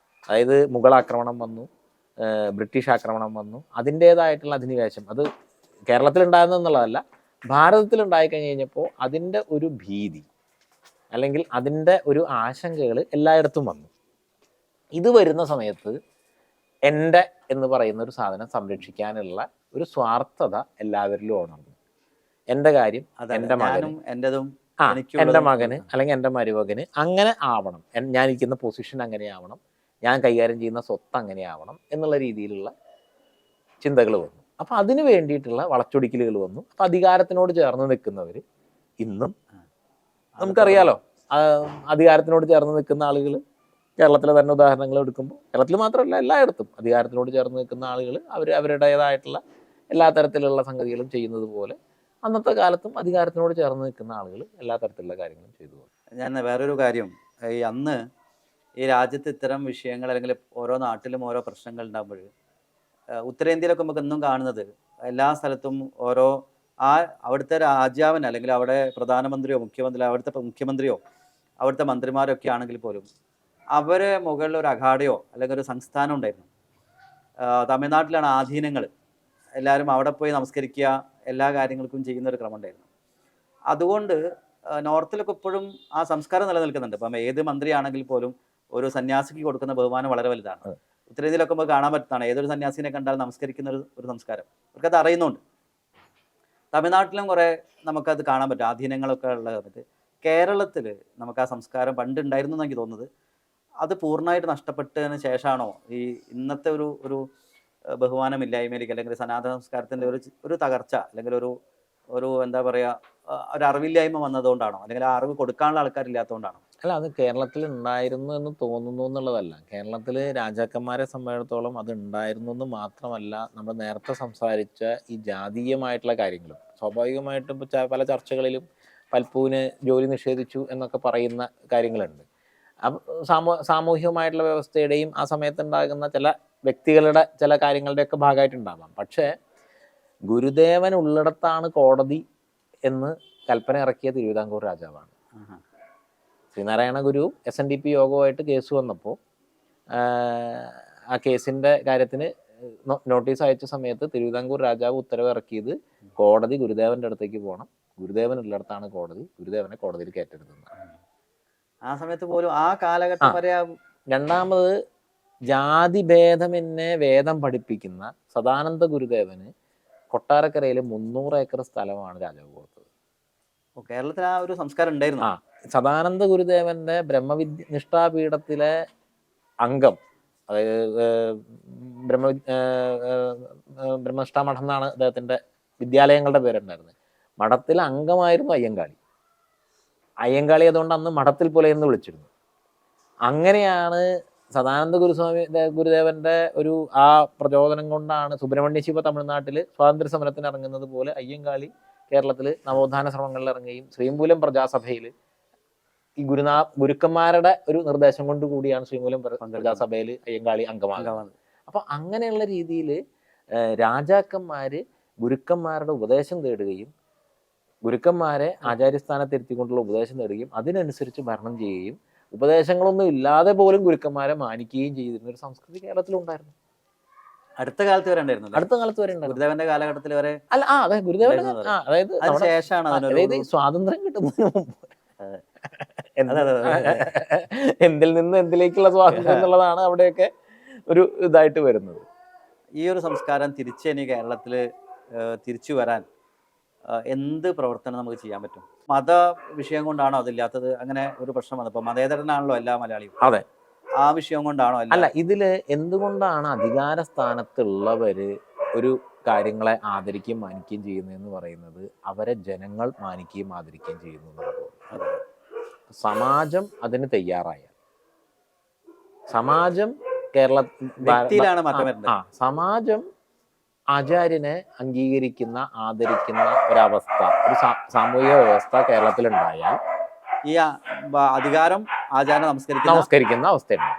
അതായത് മുഗളാക്രമണം വന്നു, ബ്രിട്ടീഷ് ആക്രമണം വന്നു, അതിൻ്റേതായിട്ടുള്ള അധിനിവേശം അത് കേരളത്തിലുണ്ടാകുന്നതെന്നുള്ളതല്ല, ഭാരതത്തിലുണ്ടായി കഴിഞ്ഞപ്പോൾ അതിൻ്റെ ഒരു ഭീതി, അല്ലെങ്കിൽ അതിൻ്റെ ഒരു ആശങ്കകൾ എല്ലായിടത്തും വന്നു. ഇത് വരുന്ന സമയത്ത് എൻ്റെ എന്ന് പറയുന്ന ഒരു സാധനം സംരക്ഷിക്കാനുള്ള ഒരു സ്വാർത്ഥത എല്ലാവരിലും ഉണർന്നു. എൻ്റെ കാര്യം എൻ്റെ മകനും എൻ്റെ മകന് അല്ലെങ്കിൽ എൻ്റെ മരുമകന് അങ്ങനെ ആവണം, ഞാൻ ഇരിക്കുന്ന പൊസിഷൻ അങ്ങനെ ആവണം, ഞാൻ കൈകാര്യം ചെയ്യുന്ന സ്വത്ത് അങ്ങനെ ആവണം എന്നുള്ള രീതിയിലുള്ള ചിന്തകൾ വന്നു. അപ്പം അതിന് വേണ്ടിയിട്ടുള്ള വളച്ചൊടിക്കലുകൾ വന്നു. അപ്പം അധികാരത്തിനോട് ചേർന്ന് നിൽക്കുന്നവർ ഇന്നും നമുക്കറിയാലോ, അധികാരത്തിനോട് ചേർന്ന് നിൽക്കുന്ന ആളുകൾ കേരളത്തിലെ തന്നെ ഉദാഹരണങ്ങൾ എടുക്കുമ്പോൾ, കേരളത്തിൽ മാത്രമല്ല എല്ലായിടത്തും അധികാരത്തിനോട് ചേർന്ന് നിൽക്കുന്ന ആളുകൾ അവരുടേതായിട്ടുള്ള എല്ലാ തരത്തിലുള്ള സംഗതികളും ചെയ്യുന്നത് പോലെ അന്നത്തെ കാലത്തും അധികാരത്തിനോട് ചേർന്ന് നിൽക്കുന്ന ആളുകൾ എല്ലാ തരത്തിലുള്ള കാര്യങ്ങളും ചെയ്തു. ഞാൻ വേറൊരു കാര്യം, ഈ അന്ന് ഈ രാജ്യത്ത് ഇത്തരം വിഷയങ്ങൾ അല്ലെങ്കിൽ ഓരോ നാട്ടിലും ഓരോ പ്രശ്നങ്ങൾ ഉണ്ടാകുമ്പോൾ ഉത്തരേന്ത്യയിലൊക്കെ നമുക്ക് എന്നും കാണുന്നത് എല്ലാ സ്ഥലത്തും ഓരോ അവിടുത്തെ രാജാവൻ അല്ലെങ്കിൽ അവിടെ പ്രധാനമന്ത്രിയോ അവിടുത്തെ മുഖ്യമന്ത്രിയോ അവിടുത്തെ മന്ത്രിമാരൊക്കെ ആണെങ്കിൽ പോലും അവരെ മുകളിൽ ഒരു അഖാഡയോ അല്ലെങ്കിൽ ഒരു സംസ്ഥാനം ഉണ്ടായിരുന്നു. തമിഴ്നാട്ടിലാണ് ആധീനങ്ങൾ, എല്ലാവരും അവിടെ പോയി നമസ്കരിക്കുക, എല്ലാ കാര്യങ്ങൾക്കും ചെയ്യുന്ന ഒരു ക്രമം ഉണ്ടായിരുന്നു. അതുകൊണ്ട് നോർത്തിലൊക്കെ ഇപ്പോഴും ആ സംസ്കാരം നിലനിൽക്കുന്നുണ്ട്. ഇപ്പം ഏത് മന്ത്രിയാണെങ്കിൽ പോലും ഒരു സന്യാസിക്ക് കൊടുക്കുന്ന ബഹുമാനം വളരെ വലുതാണ്. ഉത്തരേന്ത്യയിലൊക്കെ നമുക്ക് കാണാൻ പറ്റുന്നതാണ്, ഏതൊരു സന്യാസിനെ കണ്ടാൽ നമസ്കരിക്കുന്ന ഒരു സംസ്കാരം, അവർക്കത് അറിയുന്നുണ്ട്. തമിഴ്നാട്ടിലും കുറേ നമുക്കത് കാണാൻ പറ്റും, ആധീനങ്ങളൊക്കെ ഉള്ള സമയത്ത്. കേരളത്തിൽ നമുക്ക് ആ സംസ്കാരം പണ്ടുണ്ടായിരുന്നു എന്ന് എനിക്ക് തോന്നുന്നത്. അത് പൂർണ്ണമായിട്ട് നഷ്ടപ്പെട്ടതിന് ശേഷമാണോ ഈ ഇന്നത്തെ ഒരു ബഹുമാനമില്ലായ്മയിലേക്ക് അല്ലെങ്കിൽ സനാതന സംസ്കാരത്തിൻ്റെ ഒരു തകർച്ച അല്ലെങ്കിൽ ഒരു എന്താ പറയുക, ഒരു അറിവില്ലായ്മ വന്നതുകൊണ്ടാണോ, അല്ലെങ്കിൽ ആ അറിവ് കൊടുക്കാനുള്ള ആൾക്കാരില്ലാത്തതുകൊണ്ടാണോ? അല്ല, അത് കേരളത്തിൽ ഉണ്ടായിരുന്നു എന്ന് തോന്നുന്നു എന്നുള്ളതല്ല. കേരളത്തിൽ രാജാക്കന്മാരെ സംബന്ധിച്ചിടത്തോളം അത് ഉണ്ടായിരുന്നു എന്ന് മാത്രമല്ല, നമ്മൾ നേരത്തെ സംസാരിച്ച ഈ ജാതീയമായിട്ടുള്ള കാര്യങ്ങളും സ്വാഭാവികമായിട്ടും പല ചർച്ചകളിലും പൽപ്പുവിന് ജോലി നിഷേധിച്ചു എന്നൊക്കെ പറയുന്ന കാര്യങ്ങളുണ്ട്. സാമൂഹികമായിട്ടുള്ള വ്യവസ്ഥയുടെയും ആ സമയത്തുണ്ടാകുന്ന ചില വ്യക്തികളുടെ ചില കാര്യങ്ങളുടെയൊക്കെ ഭാഗമായിട്ടുണ്ടാവാം. പക്ഷേ ഗുരുദേവൻ ഉള്ളിടത്താണ് കോടതി എന്ന് കൽപ്പന ഇറക്കിയ തിരുവിതാംകൂർ രാജാവാണ്. ശ്രീനാരായണ ഗുരു SNDP യോഗവുമായിട്ട് കേസ് വന്നപ്പോൾ ആ കേസിൻ്റെ കാര്യത്തിന് നോട്ടീസ് അയച്ച സമയത്ത് തിരുവിതാംകൂർ രാജാവ് ഉത്തരവ് ഇറക്കിയത് കോടതി ഗുരുദേവൻ്റെ അടുത്തേക്ക് പോകണം, ഗുരുദേവൻ ഉള്ളിടത്താണ് കോടതി, ഗുരുദേവനെ കോടതിയിൽ കയറ്റരുതെന്നാണ്. ആ സമയത്ത് പോലും ആ കാലഘട്ടം വരെ. രണ്ടാമത്, ജാതി ഭേദമെന്നെ വേദം പഠിപ്പിക്കുന്ന സദാനന്ദ ഗുരുദേവന് കൊട്ടാരക്കരയിൽ 300 ഏക്കർ സ്ഥലമാണ് രാജാവ് കൊടുത്തത്. കേരളത്തിൽ ആ ഒരു സംസ്കാരം ഉണ്ടായിരുന്നു. സദാനന്ദ ഗുരുദേവന്റെ നിഷ്ഠാപീഠത്തിലെ അംഗം, അതായത് ബ്രഹ്മനിഷ്ഠാ മഠം എന്നാണ് അദ്ദേഹത്തിന്റെ വിദ്യാലയങ്ങളുടെ പേരുണ്ടായിരുന്നത്. മഠത്തിലെ അംഗമായിരുന്നു അയ്യങ്കാളി. അയ്യങ്കാളി അതുകൊണ്ട് അന്ന് മഠത്തിൽ പോലെ എന്ന് വിളിച്ചിരുന്നു. അങ്ങനെയാണ് സദാനന്ദ ഗുരുദേവന്റെ ഒരു ആ പ്രചോദനം കൊണ്ടാണ് സുബ്രഹ്മണ്യ ശിവ തമിഴ്നാട്ടിൽ സ്വാതന്ത്ര്യ സമരത്തിന് ഇറങ്ങുന്നത് പോലെ അയ്യങ്കാളി കേരളത്തിൽ നവോത്ഥാന ശ്രമങ്ങളിൽ ഇറങ്ങുകയും ശ്രീമൂലം പ്രജാസഭയിൽ ഈ ഗുരുക്കന്മാരുടെ ഒരു നിർദ്ദേശം കൊണ്ട് കൂടിയാണ് ശ്രീമൂലം പ്രജാസഭയിൽ അയ്യങ്കാളി അംഗമാകുന്നത്. അപ്പൊ അങ്ങനെയുള്ള രീതിയിൽ രാജാക്കന്മാര് ഗുരുക്കന്മാരുടെ ഉപദേശം തേടുകയും ഗുരുക്കന്മാരെ ആചാര്യസ്ഥാനത്തിരുത്തിക്കൊണ്ടുള്ള ഉപദേശം നേടുകയും അതിനനുസരിച്ച് ഭരണം ചെയ്യുകയും ഉപദേശങ്ങളൊന്നും ഇല്ലാതെ പോലും ഗുരുക്കന്മാരെ മാനിക്കുകയും ചെയ്തിരുന്ന ഒരു സംസ്കൃതി കേരളത്തിലുണ്ടായിരുന്നു. അടുത്ത കാലത്ത് വരെ ഉണ്ടായിരുന്നു. ഗുരുദേവന്റെ കാലഘട്ടത്തിൽ വരെ അല്ല, അതെ, ഗുരുദേവന്റെ അതായത് സ്വാതന്ത്ര്യം കിട്ടുന്നതിന് മുമ്പ് എന്തിൽ നിന്ന് എന്തിലേക്കുള്ള സ്വാതന്ത്ര്യം എന്നുള്ളതാണ് അവിടെയൊക്കെ ഒരു ഇതായിട്ട് വരുന്നത്. ഈ ഒരു സംസ്കാരം തിരിച്ച് കേരളത്തിൽ തിരിച്ചു വരാൻ എന്ത് പ്രവർത്തനം നമുക്ക് ചെയ്യാൻ പറ്റും? മത വിഷയം കൊണ്ടാണോ അതില്ലാത്തത്? അങ്ങനെ ഒരു പ്രശ്നം വന്നപ്പോൾ മതേതരനാണല്ലോ എല്ലാ മലയാളിയും. അതെ, ആ വിഷയം കൊണ്ടാണോ? അല്ല, ഇതില് എന്തുകൊണ്ടാണ് അധികാര സ്ഥാനത്തുള്ളവര് ഒരു കാര്യങ്ങളെ ആദരിക്കുകയും മാനിക്കുകയും ചെയ്യുന്നതെന്ന് പറയുന്നത് അവരെ ജനങ്ങൾ മാനിക്കുകയും ആദരിക്കുകയും ചെയ്യുന്നു എന്നുള്ളത്. സമാജം അതിന് തയ്യാറായ സമാജം വ്യക്തിയിലാണ് മാറ്റം വരുന്നത്. സമാജം ആചാര്യനെ അംഗീകരിക്കുന്ന ആദരിക്കുന്ന ഒരവസ്ഥ, ഒരു സാമൂഹിക വ്യവസ്ഥ കേരളത്തിലുണ്ടായാൽ ഈ അധികാരം ആചാരം നമസ്കരിക്കുന്ന അവസ്ഥയുണ്ട്.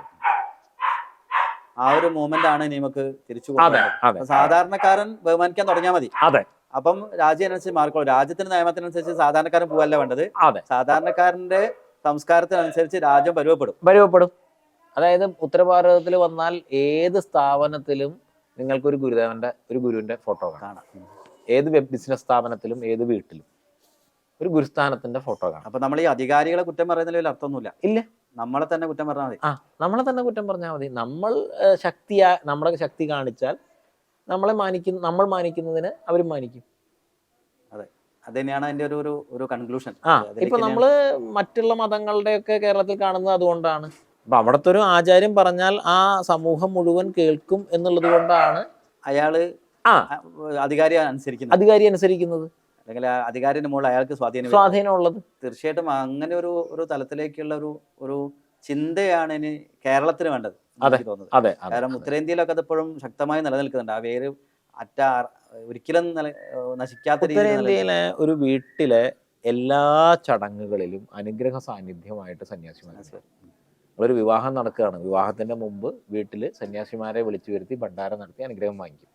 ആ ഒരു മൂവ്മെന്റ് ആണ് ഇനി നമുക്ക് തിരിച്ചു കൊടുക്കുന്നത്. സാധാരണക്കാരൻ ബഹുമാനിക്കാൻ തുടങ്ങിയാൽ മതി. അതെ, അപ്പം രാജ്യം അനുസരിച്ച് മാറിക്കോളും. രാജ്യത്തിന്റെ നിയമത്തിനനുസരിച്ച് സാധാരണക്കാരൻ പോവല്ല വേണ്ടത്. സാധാരണക്കാരന്റെ സംസ്കാരത്തിനനുസരിച്ച് രാജ്യം പരുവപ്പെടും. അതായത് ഉത്തരഭാരതത്തിൽ വന്നാൽ ഏത് സ്ഥാപനത്തിലും നിങ്ങൾക്കൊരു ഗുരുവിന്റെ ഫോട്ടോ കാണാം. ഏത് ബിസിനസ് സ്ഥാപനത്തിലും ഏത് വീട്ടിലും. ഒരു ഗുരുസ്ഥാനത്തിന്റെ ഫോട്ടോ കാണാം. അപ്പൊ നമ്മൾ ഈ അധികാരികളെ കുറ്റം പറയുന്നതിൽ അർത്ഥമൊന്നുമില്ല. ഇല്ല, നമ്മളെ തന്നെ കുറ്റം പറഞ്ഞാൽ മതി. നമ്മളെ തന്നെ കുറ്റം പറഞ്ഞാൽ മതി. നമ്മൾ നമ്മുടെ ശക്തി കാണിച്ചാൽ നമ്മൾ മാനിക്കുന്നതിന് അവരും മാനിക്കും. അതെ, അത് തന്നെയാണ് അതിന്റെ ഒരു കൺക്ലൂഷൻ. ഇപ്പൊ നമ്മള് മറ്റുള്ള മതങ്ങളുടെയൊക്കെ കേരളത്തിൽ കാണുന്നത് അതുകൊണ്ടാണ്. അപ്പൊ അവിടുത്തെ ഒരു ആചാര്യം പറഞ്ഞാൽ ആ സമൂഹം മുഴുവൻ കേൾക്കും എന്നുള്ളത് കൊണ്ടാണ് അയാള് അധികാരി അനുസരിക്കുന്നത്, അല്ലെങ്കിൽ അധികാരിന്റെ മുകളിൽ അയാൾക്ക് സ്വാധീനമുള്ളത്. തീർച്ചയായിട്ടും അങ്ങനെ ഒരു തലത്തിലേക്കുള്ള ഒരു ചിന്തയാണ് ഇനി കേരളത്തിന് വേണ്ടത് എനിക്ക് തോന്നുന്നത്. കാരണം ഉത്തരേന്ത്യയിലൊക്കെ അത് ഇപ്പോഴും ശക്തമായി നിലനിൽക്കുന്നുണ്ട്. ആ വേര് ഒരിക്കലും നശിക്കാത്ത രീതിയിൽ. ഉത്തരേന്ത്യയിലെ ഒരു വീട്ടിലെ എല്ലാ ചടങ്ങുകളിലും അനുഗ്രഹ സാന്നിധ്യമായിട്ട് സന്യാസിമാർ. ഒരു വിവാഹം നടക്കുകയാണ്, വിവാഹത്തിന്റെ മുമ്പ് വീട്ടിൽ സന്യാസിമാരെ വിളിച്ചു വരുത്തി ഭണ്ഡാരം നടത്തി അനുഗ്രഹം വാങ്ങിക്കും.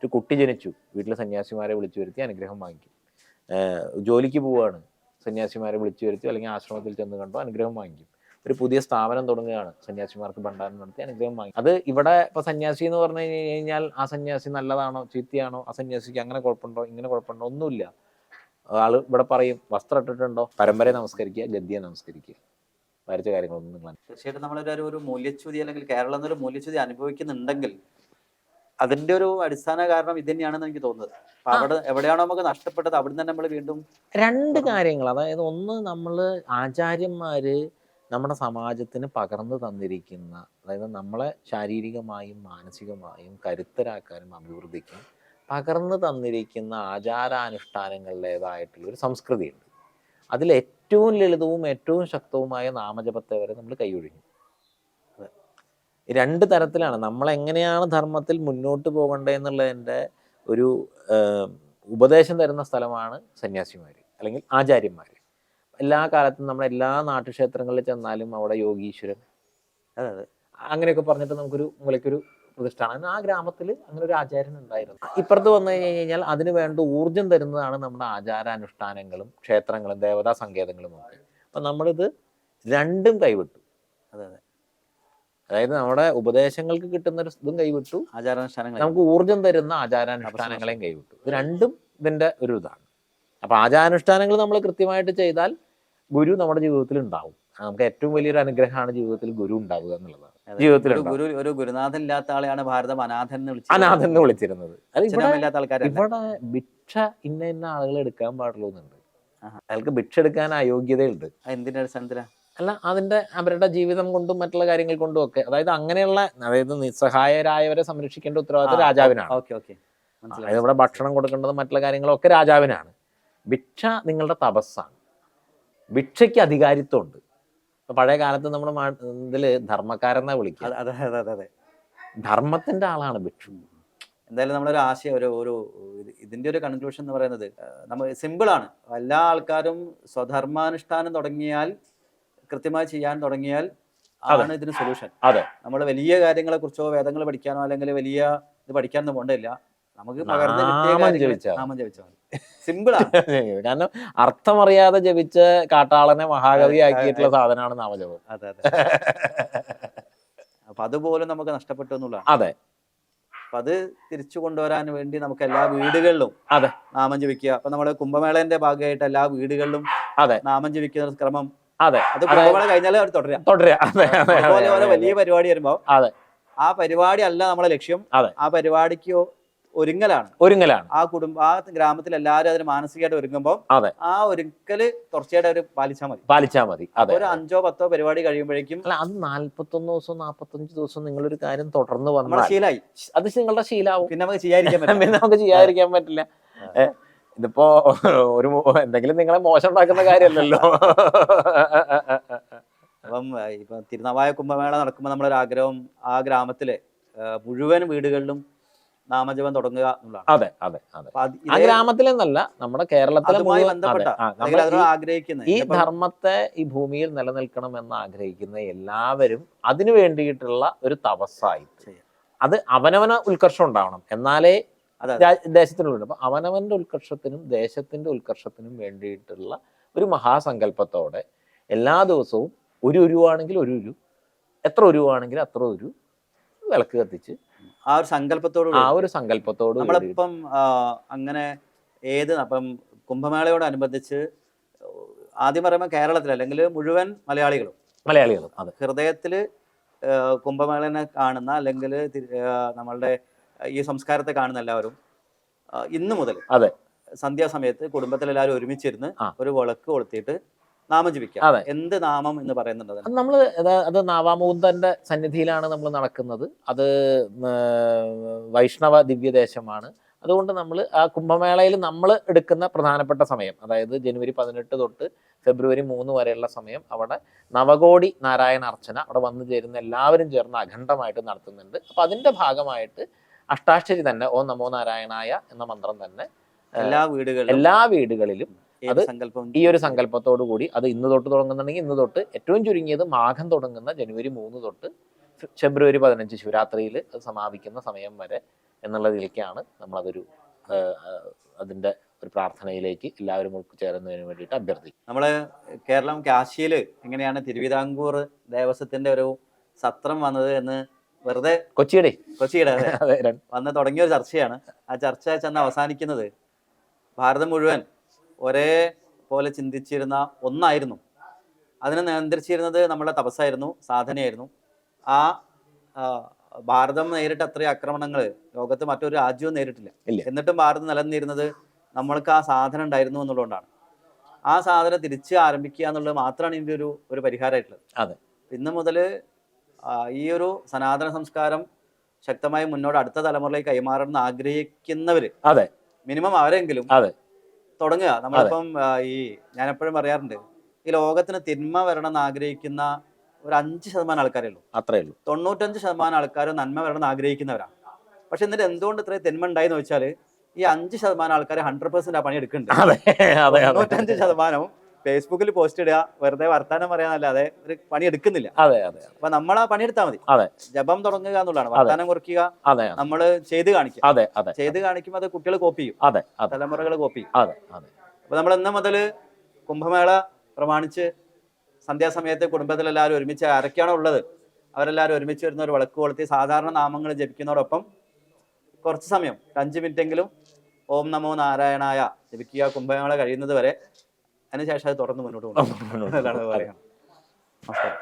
ഒരു കുട്ടി ജനിച്ചു, വീട്ടിൽ സന്യാസിമാരെ വിളിച്ചു വരുത്തി അനുഗ്രഹം വാങ്ങിക്കും. ജോലിക്ക് പോവുകയാണ്, സന്യാസിമാരെ വിളിച്ചു വരുത്തി അല്ലെങ്കിൽ ആശ്രമത്തിൽ ചെന്ന് കണ്ടോ അനുഗ്രഹം വാങ്ങിക്കും. ഒരു പുതിയ സ്ഥാപനം തുടങ്ങുകയാണ്, സന്യാസിമാർക്ക് ഭണ്ഡാരം നടത്തി അനുഗ്രഹം വാങ്ങിക്കും. അത് ഇവിടെ ഇപ്പൊ സന്യാസി എന്ന് പറഞ്ഞു കഴിഞ്ഞാൽ ആ സന്യാസി നല്ലതാണോ ചീത്തയാണോ, ആ സന്യാസിക്ക് അങ്ങനെ കുഴപ്പമുണ്ടോ ഇങ്ങനെ കുഴപ്പമുണ്ടോ ഒന്നുമില്ല. ആള് ഇവിടെ പറയും വസ്ത്രം ഇട്ടിട്ടുണ്ടോ, പരമ്പരയെ നമസ്കരിക്കുക, ഗദ്ദിയെ നമസ്കരിക്കുക, വരച്ച കാര്യങ്ങളൊന്നും നിങ്ങൾ. തീർച്ചയായിട്ടും നമ്മളൊരു മൂല്യച്യുതി അല്ലെങ്കിൽ കേരളം എന്നൊരു മൂല്യച്യുതി അനുഭവിക്കുന്നുണ്ടെങ്കിൽ അതിന്റെ ഒരു അടിസ്ഥാന കാരണം ഇത് തന്നെയാണെന്ന് എനിക്ക് തോന്നുന്നത്. അപ്പൊ അവിടെ എവിടെയാണോ നമുക്ക് നഷ്ടപ്പെട്ടത് അവിടെ തന്നെ നമ്മൾ വീണ്ടും രണ്ട് കാര്യങ്ങൾ. അതായത് ഒന്ന്, നമ്മള് ആചാര്യന്മാര് നമ്മുടെ സമാജത്തിന് പകർന്നു തന്നിരിക്കുന്ന, അതായത് നമ്മളെ ശാരീരികമായും മാനസികമായും കരുത്തരാക്കാനും അഭിവൃദ്ധിക്കും പകർന്നു തന്നിരിക്കുന്ന ആചാരാനുഷ്ഠാനങ്ങളുടേതായിട്ടുള്ള ഒരു സംസ്കൃതിയുണ്ട്. അതിൽ ഏറ്റവും ലളിതവും ഏറ്റവും ശക്തവുമായ നാമജപത്തെ വരെ നമ്മൾ കൈയൊഴിഞ്ഞു. രണ്ട് തരത്തിലാണ് നമ്മൾ എങ്ങനെയാണ് ധർമ്മത്തിൽ മുന്നോട്ട് പോകേണ്ടതെന്നുള്ളതിൻ്റെ ഒരു ഉപദേശം തരുന്ന സ്ഥലമാണ് സന്യാസിമാർ അല്ലെങ്കിൽ ആചാര്യന്മാർ. എല്ലാ കാലത്തും നമ്മൾ എല്ലാ നാട്ടുക്ഷേത്രങ്ങളിൽ ചെന്നാലും അവിടെ യോഗീശ്വരൻ അങ്ങനെയൊക്കെ പറഞ്ഞിട്ട് നമുക്കൊരു മൂലയ്ക്കൊരു പ്രതിഷ്ഠാനം. ആ ഗ്രാമത്തിൽ അങ്ങനെ ഒരു ആചാര്യൻ ഉണ്ടായിരുന്നു. ഇപ്പുറത്ത് വന്നു കഴിഞ്ഞാൽ അതിന് വേണ്ട ഊർജം തരുന്നതാണ് നമ്മുടെ ആചാരാനുഷ്ഠാനങ്ങളും ക്ഷേത്രങ്ങളും ദേവതാ സങ്കേതങ്ങളും ഒക്കെ. അപ്പം നമ്മളിത് രണ്ടും കൈവിട്ടു. അതായത് നമ്മുടെ ഉപദേശങ്ങൾക്ക് കിട്ടുന്ന ഒരു ഇതും കൈവിട്ടു, ആചാരാനുഷ്ഠാനങ്ങൾ നമുക്ക് ഊർജം തരുന്ന ആചാരാനുഷ്ഠാനങ്ങളെയും കൈവിട്ടു. ഇത് രണ്ടും ഇതിൻ്റെ ഒരു ഇതാണ്. അപ്പൊ ആചാരാനുഷ്ഠാനങ്ങൾ നമ്മൾ കൃത്യമായിട്ട് ചെയ്താൽ ഗുരു നമ്മുടെ ജീവിതത്തിൽ ഉണ്ടാവും. നമുക്ക് ഏറ്റവും വലിയൊരു അനുഗ്രഹമാണ് ജീവിതത്തിൽ ഗുരു ഉണ്ടാവുക എന്നുള്ളതാണ്. ജീവിതത്തിൽ ഒരു ഗുരുനാഥൻ ഇല്ലാത്ത ആളെയാണ് ഭാരതം അനാഥൻ എന്ന് വിളിച്ചിരുന്നത്. ഇവിടെ ഭിക്ഷ ഇന്ന ആളുകൾ എടുക്കാൻ പാടുള്ളൂ എന്നുണ്ട്. അയാൾക്ക് ഭിക്ഷ എടുക്കാൻ അയോഗ്യതയുണ്ട്. എന്തിന്റെ അടിസ്ഥാനത്തിലാണ്? അല്ല, അതിന്റെ അവരുടെ ജീവിതം കൊണ്ടും മറ്റുള്ള കാര്യങ്ങൾ കൊണ്ടും ഒക്കെ. അതായത് അങ്ങനെയുള്ള, അതായത് നിസ്സഹായരായവരെ സംരക്ഷിക്കേണ്ട ഉത്തരവാദിത്വം രാജാവിനാണ്. അതായത് ഇവിടെ ഭക്ഷണം കൊടുക്കേണ്ടതും മറ്റുള്ള കാര്യങ്ങളൊക്കെ രാജാവിനാണ്. ഭിക്ഷ നിങ്ങളുടെ തപസ്സാണ്. ഭിക്ഷയ്ക്ക് അധികാരിത്വമുണ്ട്. പഴയ കാലത്ത് നമ്മുടെ ഇതില് ധർമ്മക്കാരെന്നാ വിളിക്കുക. ധർമ്മത്തിന്റെ ആളാണ് ഭിക്ഷു. എന്തായാലും നമ്മളൊരു ആശയം ഇതിന്റെ ഒരു കൺക്ലൂഷൻ എന്ന് പറയുന്നത് നമ്മൾ സിമ്പിളാണ്. എല്ലാ ആൾക്കാരും സ്വധർമാനുഷ്ഠാനം തുടങ്ങിയാൽ, കൃത്യമായി ചെയ്യാൻ തുടങ്ങിയാൽ ആണ് ഇതിന് സൊല്യൂഷൻ. നമ്മൾ വലിയ കാര്യങ്ങളെ കുറിച്ചോ വേദങ്ങൾ പഠിക്കാനോ അല്ലെങ്കിൽ വലിയ ഇത് പഠിക്കാനൊന്നും പോണ്ടില്ല. നമുക്ക് പകർന്ന് നാമം ജപിച്ചാൽ സിമ്പിളാണ്. കാരണം അർത്ഥമറിയാതെ ജപിച്ച കാട്ടാളനെ മഹാകവി ആക്കിയിട്ടുള്ള സാധനമാണ് നാമജപം. അപ്പൊ അതുപോലും നമുക്ക് നഷ്ടപ്പെട്ടു എന്നുള്ളതാണ്. അതെ. അപ്പൊ അത് തിരിച്ചു കൊണ്ടുവരാൻ വേണ്ടി നമുക്ക് എല്ലാ വീടുകളിലും നാമം ജപിക്കുക. അപ്പൊ നമ്മുടെ കുംഭമേളന്റെ ഭാഗമായിട്ട് എല്ലാ വീടുകളിലും നാമം ജപിക്കുന്ന ക്രമം അത് കുംഭമേള കഴിഞ്ഞാൽ തുടരുക. അതുപോലെ വലിയ പരിപാടി വരുമ്പോ ആ പരിപാടി അല്ല നമ്മളെ ലക്ഷ്യം. ആ പരിപാടിക്ക് ഒരുങ്ങലാണ്. ആ ഗ്രാമത്തിൽ എല്ലാവരും അതിന് മാനസികമായിട്ട് ഒരുങ്ങുമ്പോൾ ആ ഒരുക്കല് തുടർച്ചയായിട്ട് അവർ പാലിച്ചാൽ മതി. ഒരു 5-10 പരിപാടി കഴിയുമ്പോഴേക്കും അത് 41 ദിവസം 45 ദിവസം നിങ്ങളൊരു കാര്യം തുടർന്ന് വന്നാൽ ശീലായി. അത് നിങ്ങളുടെ ശീലാവും. പിന്നെ നമുക്ക് ചെയ്യാതിരിക്കാൻ പറ്റില്ല. ഇതിപ്പോ ഒരു എന്തെങ്കിലും നിങ്ങളെ മോശം ഉണ്ടാക്കുന്ന കാര്യമല്ലല്ലോ. അപ്പം ഇപ്പൊ തിരുനാവായ കുംഭമേള നടക്കുമ്പോൾ നമ്മളൊരു ആഗ്രഹം ആ ഗ്രാമത്തിലെ മുഴുവൻ വീടുകളിലും നാമജപം തുടങ്ങുക എന്നുള്ളതാണ്. ആ ഗ്രാമത്തിലെന്നല്ല, നമ്മുടെ കേരളത്തിലെ ആഗ്രഹിക്കുന്ന ഈ ധർമ്മത്തെ ഈ ഭൂമിയിൽ നിലനിൽക്കണം എന്ന് ആഗ്രഹിക്കുന്ന എല്ലാവരും അതിനു വേണ്ടിയിട്ടുള്ള ഒരു തപസ്സായി. അത് അവനവന ഉത്കർഷം ഉണ്ടാവണം, എന്നാലേ ദേശത്തിനുള്ളിൽ. അപ്പൊ അവനവന്റെ ഉത്കർഷത്തിനും ദേശത്തിന്റെ ഉത്കർഷത്തിനും വേണ്ടിയിട്ടുള്ള ഒരു മഹാസങ്കല്പത്തോടെ എല്ലാ ദിവസവും ഒരു ഉരുവാണെങ്കിൽ ഒരു ഉരു, എത്ര ഉരുവാണെങ്കിൽ അത്ര ഒരു വിളക്ക് കത്തിച്ച് ആ ഒരു സങ്കല്പത്തോട് നമ്മളിപ്പം അങ്ങനെ അപ്പം കുംഭമേളയോടനുബന്ധിച്ച് ആദ്യം പറയുമ്പോൾ കേരളത്തിൽ അല്ലെങ്കിൽ മുഴുവൻ മലയാളികളും അതെ ഹൃദയത്തിൽ കുംഭമേളനെ കാണുന്ന അല്ലെങ്കിൽ നമ്മളുടെ ഈ സംസ്കാരത്തെ കാണുന്ന എല്ലാവരും ഇന്ന് മുതൽ അതെ സന്ധ്യാസമയത്ത് കുടുംബത്തിലെല്ലാവരും ഒരുമിച്ചിരുന്ന് ആ. ഒരു വിളക്ക് കൊളുത്തിയിട്ട് നാമം ജപിക്കാം. അതെ. എന്ത് നാമം എന്ന് പറയുന്നുണ്ട് അതിന്? നമ്മൾ അത് നാവാമുകുന്ദന്റെ സന്നിധിയിലാണ് നമ്മൾ നടക്കുന്നത്. അത് വൈഷ്ണവ ദിവ്യദേശമാണ്. അതുകൊണ്ട് നമ്മൾ ആ കുംഭമേളയിൽ നമ്മൾ എടുക്കുന്ന പ്രധാനപ്പെട്ട സമയം, അതായത് ജനുവരി 18 തൊട്ട് ഫെബ്രുവരി 3 വരെയുള്ള സമയം അവിടെ നവകോടി നാരായണ അർച്ചന അവിടെ വന്നു ചേരുന്ന എല്ലാവരും ചേർന്ന് അഖണ്ഡമായിട്ട് നടത്തുന്നുണ്ട്. അപ്പം അതിൻ്റെ ഭാഗമായിട്ട് അഷ്ടാക്ഷരി തന്നെ ഓം നമോ നാരായണായ എന്ന മന്ത്രം തന്നെ എല്ലാ വീടുകളിലും അത് ഈ ഒരു സങ്കല്പത്തോടു കൂടി അത് ഇന്ന് തൊട്ട് തുടങ്ങുന്നുണ്ടെങ്കിൽ ഇന്ന് തൊട്ട് ഏറ്റവും ചുരുങ്ങിയത് മാഘം തുടങ്ങുന്ന ജനുവരി 3 തൊട്ട് ഫെബ്രുവരി 15 ശിവരാത്രിയിൽ അത് സമാപിക്കുന്ന സമയം വരെ എന്നുള്ളതിലേക്കാണ് നമ്മളതൊരു അതിൻ്റെ ഒരു പ്രാർത്ഥനയിലേക്ക് എല്ലാവരും ഉൾച്ചേരുന്നതിന് വേണ്ടിയിട്ട് അഭ്യർത്ഥിക്കും. നമ്മള് കേരളം കാശിയിൽ എങ്ങനെയാണ് തിരുവിതാംകൂർ ദേവസ്വത്തിന്റെ ഒരു സത്രം വന്നത് എന്ന് വെറുതെ കൊച്ചിയുടെ വന്ന് തുടങ്ങിയ ഒരു ചർച്ചയാണ്. ആ ചർച്ച ചെന്ന് അവസാനിക്കുന്നത് ഭാരതം മുഴുവൻ ഒരേ പോലെ ചിന്തിച്ചിരുന്ന ഒന്നായിരുന്നു. അതിനെ നിയന്ത്രിച്ചിരുന്നത് നമ്മുടെ തപസ്സായിരുന്നു, സാധനയായിരുന്നു. ആ ഭാരതം നേരിട്ട അത്രയും ആക്രമണങ്ങൾ ലോകത്ത് മറ്റൊരു രാജ്യവും നേരിട്ടില്ല. എന്നിട്ടും ഭാരതം നിലനിന്നിരുന്നത് നമ്മൾക്ക് ആ സാധനം ഉണ്ടായിരുന്നു എന്നുള്ളതുകൊണ്ടാണ്. ആ സാധനം തിരിച്ച് ആരംഭിക്കുക എന്നുള്ളത് മാത്രമാണ് ഇതിൻ്റെ ഒരു പരിഹാരമായിട്ടുള്ളത്. അതെ, ഇന്ന് മുതൽ ഈ ഒരു സനാതന സംസ്കാരം ശക്തമായി മുന്നോട്ട് അടുത്ത തലമുറയിലേക്ക് കൈമാറണമെന്ന് ആഗ്രഹിക്കുന്നവര് മിനിമം അവരെങ്കിലും തുടങ്ങുക. നമ്മളിപ്പം ഞാനെപ്പോഴും പറയാറുണ്ട്, ഈ ലോകത്തിന് തിന്മ വരണം എന്ന് ആഗ്രഹിക്കുന്ന ഒരു 5% ആൾക്കാരേ ഉള്ളൂ. അത്രേ ഉള്ളൂ. 95% ആൾക്കാരും നന്മ വരണം എന്ന് ആഗ്രഹിക്കുന്നവരാണ്. പക്ഷെ എന്നിട്ട് എന്തുകൊണ്ട് ഇത്രയും തിന്മ ഉണ്ടായെന്ന് വെച്ചാൽ ഈ 5% ആൾക്കാർ 100% ആ പണി എടുക്കുന്നുണ്ട്. 95% ഫേസ്ബുക്കിൽ പോസ്റ്റ് ഇടുക, വെറുതെ വർത്താനം പറയാനല്ലാതെ ഒരു പണി എടുക്കുന്നില്ല. അപ്പൊ നമ്മൾ ആ പണിയെടുത്താൽ മതി. ജപം തുടങ്ങുക എന്നുള്ളതാണ്. വർത്താനം കുറിക്കുക, നമ്മൾ ചെയ്ത് കാണിക്കുക. ചെയ്ത് കാണിക്കുമ്പോൾ അത് കുട്ടികൾ കോപ്പി ചെയ്യും, തലമുറകൾ കോപ്പി ചെയ്യും. അപ്പൊ നമ്മൾ ഇന്ന് മുതൽ കുംഭമേള പ്രമാണിച്ച് സന്ധ്യാസമയത്ത് കുടുംബത്തിലെല്ലാവരും ഒരുമിച്ച് ആരൊക്കെയാണോ ഉള്ളത് അവരെല്ലാവരും ഒരുമിച്ച് വരുന്ന ഒരു വിളക്ക് കൊളുത്തി സാധാരണ നാമങ്ങൾ ജപിക്കുന്നതോടൊപ്പം കുറച്ച് സമയം 5 മിനിറ്റെങ്കിലും ഓം നമോ നാരായണായ ജപിക്കുക കുംഭമേള കഴിയുന്നത് വരെ. അതിനുശേഷം അത് തുടർന്ന് മുന്നോട്ട് കൊണ്ടുപോകും. നമസ്കാരം.